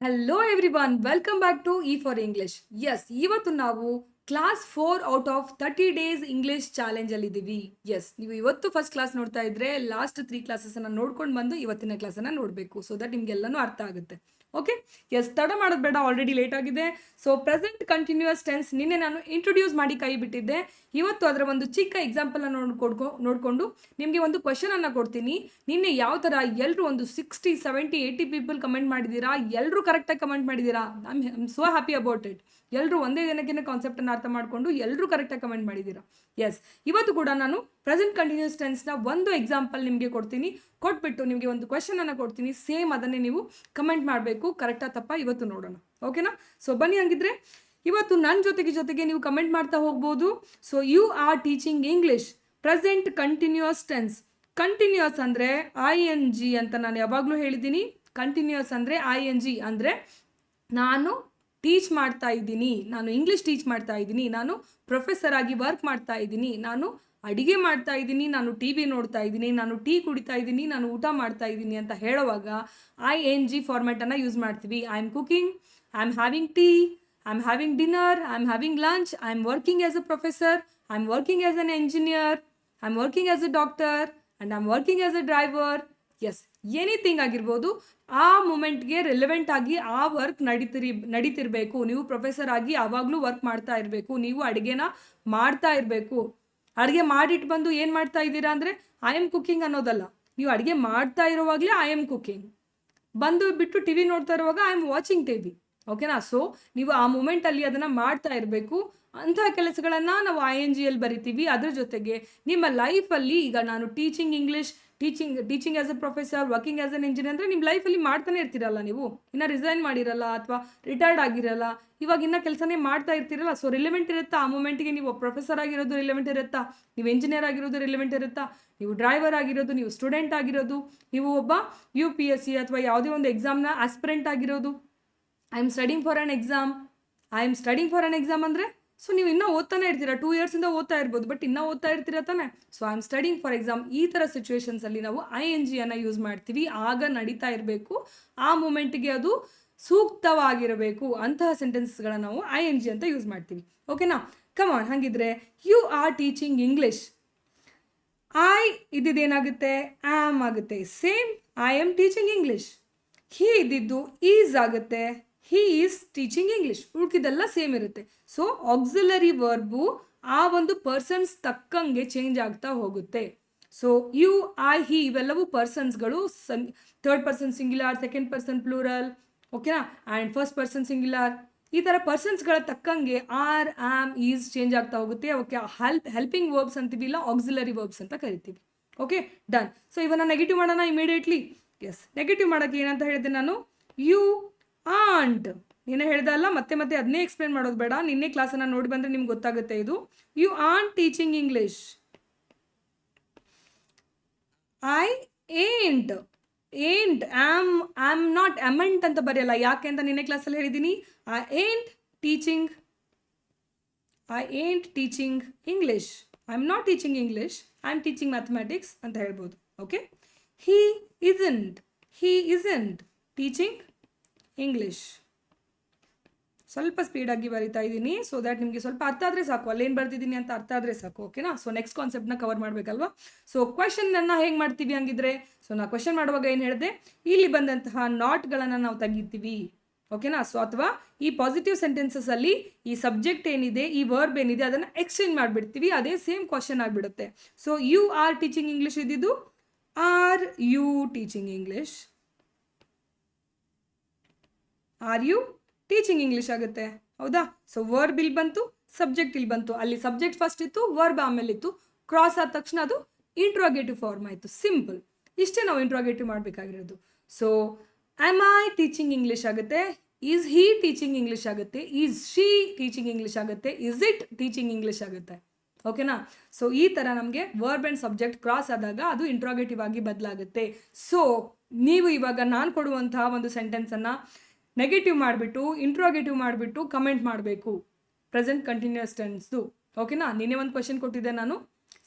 Hello everyone, welcome back to E for English. Yes, ಇವತ್ತು ನಾವು class 4 out of 30 days English challenge ಅಲ್ಲಿ ಇದ್ದೀವಿ. S, ನೀವು ಇವತ್ತು ಫಸ್ಟ್ ಕ್ಲಾಸ್ ನೋಡ್ತಾ ಇದ್ರೆ ಲಾಸ್ಟ್ 3 ಕ್ಲಾಸಸ್ ಅನ್ನ ನೋಡ್ಕೊಂಡು ಬಂದು ಇವತ್ತಿನ ಕ್ಲಾಸ್ ಅನ್ನ ನೋಡಬೇಕು. ಸೊ ದಟ್ ನಿಮ್ಗೆಲ್ಲನೂ ಅರ್ಥ ಆಗುತ್ತೆ. ಓಕೆ, ಎಸ್, ತಡ ಮಾಡೋದು ಬೇಡ, ಆಲ್ರೆಡಿ ಲೇಟ್ ಆಗಿದೆ. ಸೊ ಪ್ರೆಸೆಂಟ್ ಕಂಟಿನ್ಯೂಯಸ್ ಟೆನ್ಸ್ ನಿನ್ನೆ ನಾನು ಇಂಟ್ರೊಡ್ಯೂಸ್ ಮಾಡಿ ಕೈ ಬಿಟ್ಟಿದ್ದೆ. ಇವತ್ತು ಅದರ ಒಂದು ಚಿಕ್ಕ ಎಕ್ಸಾಂಪಲ್ ನೋಡಿಕೊಂಡು ನಿಮಗೆ ಒಂದು ಕ್ವಶನ್ ಅನ್ನ ಕೊಡ್ತೀನಿ. ನಿನ್ನೆ ಯಾವ ಥರ ಎಲ್ಲರೂ ಒಂದು 60, 70, 80 ಪೀಪಲ್ ಕಮೆಂಟ್ ಮಾಡಿದ್ದೀರಾ. ಎಲ್ಲರೂ ಕರೆಕ್ಟಾಗಿ ಕಮೆಂಟ್ ಮಾಡಿದ್ದೀರಾ. I'm so happy about it. ಎಲ್ಲರೂ ಒಂದೇ ದಿನಕ್ಕಿಂತ ಕಾನ್ಸೆಪ್ಟನ್ನು ಅರ್ಥ ಮಾಡಿಕೊಂಡು ಎಲ್ಲರೂ ಕರೆಕ್ಟಾಗಿ ಕಮೆಂಟ್ ಮಾಡಿದ್ದೀರಾ. ಎಸ್, ಇವತ್ತು ಕೂಡ ನಾನು ಪ್ರೆಸೆಂಟ್ ಕಂಟಿನ್ಯೂಸ್ ಟೆನ್ಸ್ನ ಒಂದು ಎಕ್ಸಾಂಪಲ್ ನಿಮಗೆ ಕೊಡ್ತೀನಿ. ಕೊಟ್ಬಿಟ್ಟು ನಿಮಗೆ ಒಂದು ಕ್ವಶನನ್ನು ಕೊಡ್ತೀನಿ. ಸೇಮ್ ಅದನ್ನೇ ನೀವು ಕಮೆಂಟ್ ಮಾಡಬೇಕು. ಕರೆಕ್ಟಾ ತಪ್ಪಾ ಇವತ್ತು ನೋಡೋಣ. ಓಕೆನಾ? ಸೊ ಬನ್ನಿ, ಹಂಗಿದ್ರೆ ಇವತ್ತು ನನ್ನ ಜೊತೆಗೆ ನೀವು ಕಮೆಂಟ್ ಮಾಡ್ತಾ ಹೋಗ್ಬೋದು. So you are teaching English present continuous tense. Continuous ಅಂದರೆ ING ಅಂತ ನಾನು ಯಾವಾಗಲೂ ಹೇಳಿದ್ದೀನಿ. ಕಂಟಿನ್ಯೂಸ್ ಅಂದರೆ ING ಅಂದರೆ ನಾನು ಟೀಚ್ ಮಾಡ್ತಾ ಇದ್ದೀನಿ, ನಾನು ಇಂಗ್ಲೀಷ್ ಟೀಚ್ ಮಾಡ್ತಾ ಇದ್ದೀನಿ, ನಾನು ಪ್ರೊಫೆಸರ್ ಆಗಿ ವರ್ಕ್ ಮಾಡ್ತಾ ಇದ್ದೀನಿ, ನಾನು ಅಡಿಗೆ ಮಾಡ್ತಾ ಇದ್ದೀನಿ, ನಾನು TV ನೋಡ್ತಾ ಇದ್ದೀನಿ, ನಾನು ಟೀ ಕುಡಿತಾ ಇದ್ದೀನಿ, ನಾನು ಊಟ ಮಾಡ್ತಾ ಇದ್ದೀನಿ ಅಂತ ಹೇಳುವಾಗ ING ಫಾರ್ಮ್ಯಾಟನ್ನು ಯೂಸ್ ಮಾಡ್ತೀವಿ. I am cooking, I am having tea, I am having dinner, I am having lunch, I am working as a professor, I am working as an engineer, I am working as a doctor and I am working as a driver. Yes, anything ಆಗಿರ್ಬೋದು. ಆ ಮೂಮೆಂಟ್ಗೆ relevant ಆಗಿ ಆ work ನಡೀತಿರ್ಬೇಕು. ನೀವು professor ಆಗಿ ಆವಾಗಲೂ work ಮಾಡ್ತಾ ಇರಬೇಕು. ನೀವು ಅಡುಗೆನ ಮಾಡ್ತಾ ಇರಬೇಕು. ಅಡುಗೆ ಮಾಡಿಟ್ಟು ಬಂದು ಏನು ಮಾಡ್ತಾ ಇದ್ದೀರಾ ಅಂದರೆ ಐ ಆಮ್ ಕುಕಿಂಗ್ ಅನ್ನೋದಲ್ಲ. ನೀವು ಅಡುಗೆ ಮಾಡ್ತಾ ಇರುವಾಗಲೇ ಐ ಆಮ್ ಕುಕಿಂಗ್. ಬಂದು ಬಿಟ್ಟು TV ನೋಡ್ತಾ ಇರುವಾಗ ಐ ಆಮ್ ವಾಚಿಂಗ್ TV. ಓಕೆನಾ? ಸೊ ನೀವು ಆ ಮೂಮೆಂಟಲ್ಲಿ ಅದನ್ನು ಮಾಡ್ತಾ ಇರಬೇಕು. ಅಂತಹ ಕೆಲಸಗಳನ್ನು ನಾವು INGಯಲ್ಲಿ ಬರಿತೀವಿ. ಅದ್ರ ಜೊತೆಗೆ ನಿಮ್ಮ ಲೈಫಲ್ಲಿ ಈಗ ನಾನು teaching English, teaching as a professor, working as an engineer ಅಂದರೆ ನಿಮ್ಮ ಲೈಫಲ್ಲಿ ಮಾಡ್ತಾನೆ ಇರ್ತೀರಲ್ಲ. ನೀವು ಇನ್ನೂ ರಿಸೈನ್ ಮಾಡಿರಲ್ಲ ಅಥವಾ ರಿಟೈರ್ಡ್ ಆಗಿರಲ್ಲ, ಇವಾಗ ಇನ್ನೂ ಕೆಲಸನೇ ಮಾಡ್ತಾ ಇರ್ತೀರಲ್ಲ. ಸೊ ರಿಲೆವೆಂಟ್ ಇರುತ್ತಾ ಆ ಮೂಮೆಂಟಿಗೆ? ನೀವು ಪ್ರೊಫೆಸರ್ ಆಗಿರೋದು ರಿಲೆವೆಂಟ್ ಇರುತ್ತಾ? ನೀವು ಇಂಜಿನಿಯರ್ ಆಗಿರೋದು ರಿಲೆವೆಂಟ್ ಇರುತ್ತಾ? ನೀವು ಡ್ರೈವರ್ ಆಗಿರೋದು, ನೀವು ಸ್ಟೂಡೆಂಟ್ ಆಗಿರೋದು, ನೀವು ಒಬ್ಬ UPSC ಅಥವಾ ಯಾವುದೇ ಒಂದು ಎಕ್ಸಾಮ್ನ ಆಸ್ಪಿರೆಂಟ್ ಆಗಿರೋದು, I am studying for an exam, I am studying for an exam ಅಂದರೆ ಸೊ ನೀವು ಇನ್ನೂ ಓದ್ತಾನೆ ಇರ್ತೀರಾ. 2 ಇಯರ್ಸಿಂದ ಓದ್ತಾ ಇರ್ಬೋದು, ಬಟ್ ಇನ್ನೂ ಓದ್ತಾ ಇರ್ತೀರಾ ತಾನೆ. So I am studying for exam. ಈ ಥರ ಸಿಚುವೇಶನ್ಸಲ್ಲಿ ನಾವು INGಯನ್ನು ಯೂಸ್ ಮಾಡ್ತೀವಿ. ಆಗ ನಡೀತಾ ಇರಬೇಕು, ಆ ಮೂಮೆಂಟ್ಗೆ ಅದು ಸೂಕ್ತವಾಗಿರಬೇಕು. ಅಂತಹ ಸೆಂಟೆನ್ಸ್ಗಳನ್ನ ನಾವು ING ಅಂತ ಯೂಸ್ ಮಾಡ್ತೀವಿ. ಓಕೆನಾ? ಕಮಾನ್, ಹಾಗಿದ್ರೆ ಯು ಆರ್ ಟೀಚಿಂಗ್ ಇಂಗ್ಲಿಷ್. ಇದ್ದಿದ್ದೇನಾಗುತ್ತೆ? ಆಮ್ ಆಗುತ್ತೆ. Same, I am teaching English. He ಇದ್ದಿದ್ದು ಈಸ್ ಆಗುತ್ತೆ. He is teaching English. ಉಳ್ಕಿದೆಲ್ಲ ಸೇಮ್ ಇರುತ್ತೆ. ಸೊ ಆಕ್ಸಿಲರಿ ವರ್ಬು ಆ ಒಂದು ಪರ್ಸನ್ಸ್ ತಕ್ಕಂಗೆ ಚೇಂಜ್ ಆಗ್ತಾ ಹೋಗುತ್ತೆ. ಸೊ ಯು, ಐ, ಹಿ ಇವೆಲ್ಲವೂ ಪರ್ಸನ್ಸ್ಗಳು. Third person singular, second person plural, ಓಕೆನಾ, ಆ್ಯಂಡ್ ಫಸ್ಟ್ ಪರ್ಸನ್ ಸಿಂಗ್ಯುಲರ್. ಈ ಥರ ಪರ್ಸನ್ಸ್ಗಳ ತಕ್ಕಂಗೆ ಆರ್, ಆಮ್, ಈಸ್ ಚೇಂಜ್ ಆಗ್ತಾ ಹೋಗುತ್ತೆ. ಓಕೆ, ಹೆಲ್ಪಿಂಗ್ ವರ್ಬ್ಸ್ ಅಂತೀವಿ, ಇಲ್ಲ ಆಕ್ಸಿಲರಿ ವರ್ಬ್ಸ್ ಅಂತ ಕರಿತೀವಿ. Okay, done. ಸೊ ಇವನ್ನ ನೆಗೆಟಿವ್ ಮಾಡೋಣ ಇಮಿಡಿಯೇಟ್ಲಿ. ಎಸ್, ನೆಗೆಟಿವ್ ಮಾಡೋಕ್ಕೆ ಏನಂತ ಹೇಳಿದೆ ನಾನು? You aren't. ನೀನೇ ಹೇಳ್ದೆ ಅಲ್ಲ, ಮತ್ತೆ ಅದನ್ನೇ ಎಕ್ಸ್ಪ್ಲೇನ್ ಮಾಡೋದು ಬೇಡ. ನಿನ್ನೆ ಕ್ಲಾಸನ್ನು ನೋಡಿ ಬಂದರೆ ನಿಮ್ಗೆ ಗೊತ್ತಾಗುತ್ತೆ ಇದು. You aren't teaching English. I ain't. Am not amn't ಅಂತ ಬರೆಯಲ್ಲ. ಯಾಕೆ ಅಂತ ನಿನ್ನೆ ಕ್ಲಾಸಲ್ಲಿ ಹೇಳಿದ್ದೀನಿ. I ain't teaching English. I am not teaching English, I am teaching mathematics ಅಂತ ಹೇಳ್ಬೋದು. Okay, he isn't teaching English. ಸ್ವಲ್ಪ ಸ್ಪೀಡಾಗಿ ಬರಿತಾ ಇದ್ದೀನಿ, ಸೊ ದ್ಯಾಟ್ ನಿಮಗೆ ಸ್ವಲ್ಪ ಅರ್ಥ ಆದರೆ ಸಾಕು. ಅಲ್ಲೇನು ಬರ್ತಿದ್ದೀನಿ ಅಂತ ಅರ್ಥ ಆದರೆ ಸಾಕು. ಓಕೆನಾ? ಸೊ ನೆಕ್ಸ್ಟ್ ಕಾನ್ಸೆಪ್ಟ್ನ ಕವರ್ ಮಾಡಬೇಕಲ್ವಾ? ಸೊ ಕ್ವೆಶನನ್ನು ಹೇಗೆ ಮಾಡ್ತೀವಿ ಹಂಗಿದ್ರೆ? ಸೊ ನಾ ಕ್ವೆಶನ್ ಮಾಡುವಾಗ ಏನು ಹೇಳಿದೆ? ಇಲ್ಲಿ ಬಂದಂತಹ ನಾಟ್ಗಳನ್ನು ನಾವು ತೆಗಿತೀವಿ. ಓಕೆನಾ? ಸೊ ಅಥವಾ ಈ ಪಾಸಿಟಿವ್ ಸೆಂಟೆನ್ಸಸ್ಸಲ್ಲಿ ಈ ಸಬ್ಜೆಕ್ಟ್ ಏನಿದೆ, ಈ ವರ್ಬ್ ಏನಿದೆ, ಅದನ್ನು ಎಕ್ಸ್ಚೇಂಜ್ ಮಾಡಿಬಿಡ್ತೀವಿ. ಅದೇ ಸೇಮ್ ಕ್ವೆಶನ್ ಆಗಿಬಿಡುತ್ತೆ. So you are teaching English ಇದ್ದಿದ್ದು are you teaching English. Are you teaching English ಆಗುತ್ತೆ. ಹೌದಾ? ಸೊ ವರ್ಬ್ ಇಲ್ಲಿ ಬಂತು, ಸಬ್ಜೆಕ್ಟ್ ಇಲ್ಲಿ ಬಂತು. ಅಲ್ಲಿ ಸಬ್ಜೆಕ್ಟ್ ಫಸ್ಟ್ ಇತ್ತು, ವರ್ಬ್ ಆಮೇಲೆ ಇತ್ತು. ಕ್ರಾಸ್ ಆದ ತಕ್ಷಣ ಅದು ಇಂಟ್ರೋಗೇಟಿವ್ ಫಾರ್ಮ್ ಆಯಿತು. ಸಿಂಪಲ್. ಇಷ್ಟೇ ನಾವು ಇಂಟ್ರೋಗೇಟಿವ್ ಮಾಡಬೇಕಾಗಿರೋದು. So am I teaching English ಆಗುತ್ತೆ. ಈಸ್ ಹಿ ಟೀಚಿಂಗ್ ಇಂಗ್ಲಿಷ್ ಆಗುತ್ತೆ. ಈಸ್ ಶಿ ಟೀಚಿಂಗ್ ಇಂಗ್ಲಿಷ್ ಆಗುತ್ತೆ. ಇಸ್ ಇಟ್ ಟೀಚಿಂಗ್ ಇಂಗ್ಲಿಷ್ ಆಗುತ್ತೆ. ಓಕೆನಾ? ಸೊ ಈ ಥರ ನಮಗೆ ವರ್ಬ್ ಆ್ಯಂಡ್ ಸಬ್ಜೆಕ್ಟ್ ಕ್ರಾಸ್ ಆದಾಗ ಅದು ಇಂಟ್ರೋಗೇಟಿವ್ ಆಗಿ ಬದಲಾಗುತ್ತೆ. ಸೊ ನೀವು ಇವಾಗ ನಾನು ಕೊಡುವಂತಹ ಒಂದು ಸೆಂಟೆನ್ಸನ್ನು ನೆಗೆಟಿವ್ ಮಾಡಿಬಿಟ್ಟು, ಇಂಟ್ರೋಗೇಟಿವ್ ಮಾಡಿಬಿಟ್ಟು ಕಮೆಂಟ್ ಮಾಡಬೇಕು. ಪ್ರೆಸೆಂಟ್ ಕಂಟಿನ್ಯೂಸ್ ಟೆನ್ಸ್ದು. ಓಕೆನಾ? ನಿನ್ನೆ ಒಂದು ಕ್ವೆಶನ್ ಕೊಟ್ಟಿದ್ದೆ ನಾನು,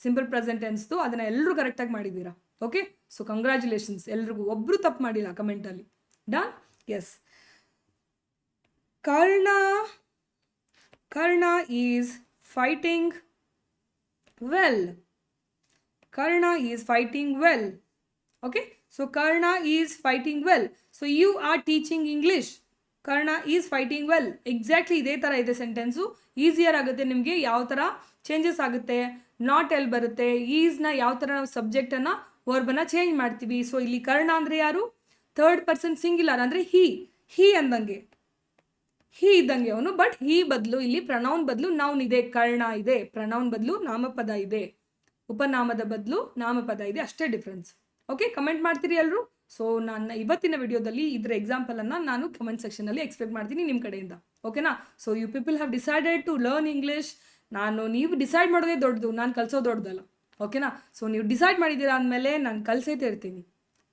ಸಿಂಪಲ್ ಪ್ರೆಸೆಂಟ್ ಟೆನ್ಸ್ದು. ಅದನ್ನು ಎಲ್ಲರೂ ಕರೆಕ್ಟಾಗಿ ಮಾಡಿದ್ದೀರಾ. ಓಕೆ, ಸೊ ಕಂಗ್ರ್ಯಾಚುಲೇಷನ್ಸ್ ಎಲ್ರಿಗೂ. ಒಬ್ಬರು ತಪ್ಪು ಮಾಡಿಲ್ಲ ಕಮೆಂಟಲ್ಲಿ. Done? Yes. Karna is fighting well. Karna is fighting well. Okay, so Karna is fighting well. So you are teaching English. Karna is fighting well. Exactly ಇದೇ ಥರ ಇದೆ ಸೆಂಟೆನ್ಸು. ಈಸಿಯರ್ ಆಗುತ್ತೆ ನಿಮಗೆ. ಯಾವ ಥರ ಚೇಂಜಸ್ ಆಗುತ್ತೆ, ನಾಟ್ ಎಲ್ಲಿ ಬರುತ್ತೆ, ಈಸ್ನ ಯಾವ ಥರ ನಾವು ಸಬ್ಜೆಕ್ಟನ್ನು ವರ್ಬನ್ನು ಚೇಂಜ್ ಮಾಡ್ತೀವಿ. ಸೊ ಇಲ್ಲಿ ಕರ್ಣ ಅಂದರೆ ಯಾರು? ಥರ್ಡ್ ಪರ್ಸನ್ ಸಿಂಗ್ಯುಲರ್ ಅಂದರೆ ಹಿ ಅಂದಂಗೆ, ಹಿ ಇದ್ದಂಗೆ ಅವನು. ಬಟ್ ಹಿ ಬದಲು ಇಲ್ಲಿ ಪ್ರನೌನ್ ಬದಲು ನೌನ್ ಇದೆ, ಕರ್ಣ ಇದೆ. ಪ್ರನೌನ್ ಬದಲು ನಾಮಪದ ಇದೆ, ಉಪನಾಮದ ಬದಲು ನಾಮಪದ ಇದೆ, ಅಷ್ಟೇ ಡಿಫ್ರೆನ್ಸ್. ಓಕೆ, ಕಮೆಂಟ್ ಮಾಡ್ತೀರಿ ಎಲ್ಲರೂ. ಸೊ ನನ್ನ ಇವತ್ತಿನ ವಿಡಿಯೋದಲ್ಲಿ ಇದರ ಎಕ್ಸಾಂಪಲನ್ನು ನಾನು ಕಮೆಂಟ್ ಸೆಕ್ಷನಲ್ಲಿ ಎಕ್ಸ್ಪೆಕ್ಟ್ ಮಾಡ್ತೀನಿ ನಿಮ್ಮ ಕಡೆಯಿಂದ. ಓಕೆನಾ? So you people have decided to learn English. ನೀವು ಡಿಸೈಡ್ ಮಾಡೋದೇ ದೊಡ್ಡದು, ನಾನು ಕಲಿಸೋದು ದೊಡ್ಡದಲ್ಲ. ಓಕೆನಾ? ಸೊ ನೀವು ಡಿಸೈಡ್ ಮಾಡಿದ್ದೀರಾ ಅಂದಮೇಲೆ ನಾನು ಕಲಿಸೈತೆ ಇರ್ತೀನಿ.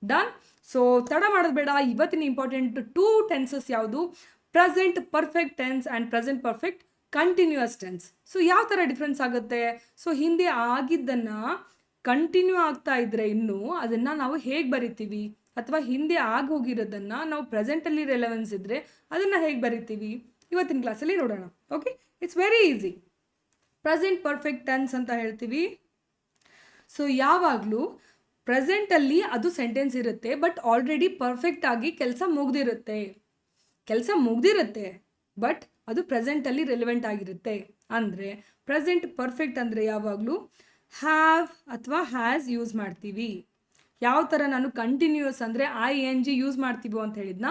ಡನ್. ಸೊ ತಡ ಮಾಡೋದು ಬೇಡ. ಇವತ್ತಿನ ಇಂಪಾರ್ಟೆಂಟ್ 2 ಟೆನ್ಸಸ್ ಯಾವುದು? Present perfect tense and present perfect continuous tense. So ಯಾವ ಥರ ಡಿಫ್ರೆನ್ಸ್ ಆಗುತ್ತೆ? ಸೊ ಹಿಂದೆ ಆಗಿದ್ದನ್ನು ಕಂಟಿನ್ಯೂ ಆಗ್ತಾ ಇದ್ರೆ ಇನ್ನು ಅದನ್ನು ನಾವು ಹೇಗೆ ಬರಿತೀವಿ, ಅಥವಾ ಹಿಂದೆ ಆಗೋಗಿರೋದನ್ನು ನಾವು ಪ್ರೆಸೆಂಟಲ್ಲಿ ರೆಲೆವೆನ್ಸ್ ಇದ್ದರೆ ಅದನ್ನು ಹೇಗೆ ಬರಿತೀವಿ ಇವತ್ತಿನ ಕ್ಲಾಸಲ್ಲಿ ನೋಡೋಣ. Okay, it's very easy. Present perfect tense ಅಂತ ಹೇಳ್ತೀವಿ. ಸೊ ಯಾವಾಗಲೂ ಪ್ರೆಸೆಂಟಲ್ಲಿ ಅದು ಸೆಂಟೆನ್ಸ್ ಇರುತ್ತೆ, ಬಟ್ ಆಲ್ರೆಡಿ ಪರ್ಫೆಕ್ಟ್ ಆಗಿ ಕೆಲಸ ಮುಗ್ದಿರುತ್ತೆ, ಬಟ್ ಅದು ಪ್ರೆಸೆಂಟಲ್ಲಿ ರಿಲೆವೆಂಟ್ ಆಗಿರುತ್ತೆ. ಅಂದರೆ ಪ್ರೆಸೆಂಟ್ ಪರ್ಫೆಕ್ಟ್ ಅಂದರೆ ಯಾವಾಗಲೂ ಹ್ಯಾವ್ ಅಥವಾ ಹ್ಯಾಸ್ ಯೂಸ್ ಮಾಡ್ತೀವಿ. ಯಾವ ಥರ ನಾನು ಕಂಟಿನ್ಯೂಯಸ್ ಅಂದರೆ ING ಯೂಸ್ ಮಾಡ್ತೀವೋ ಅಂತ ಹೇಳಿದ್ನ,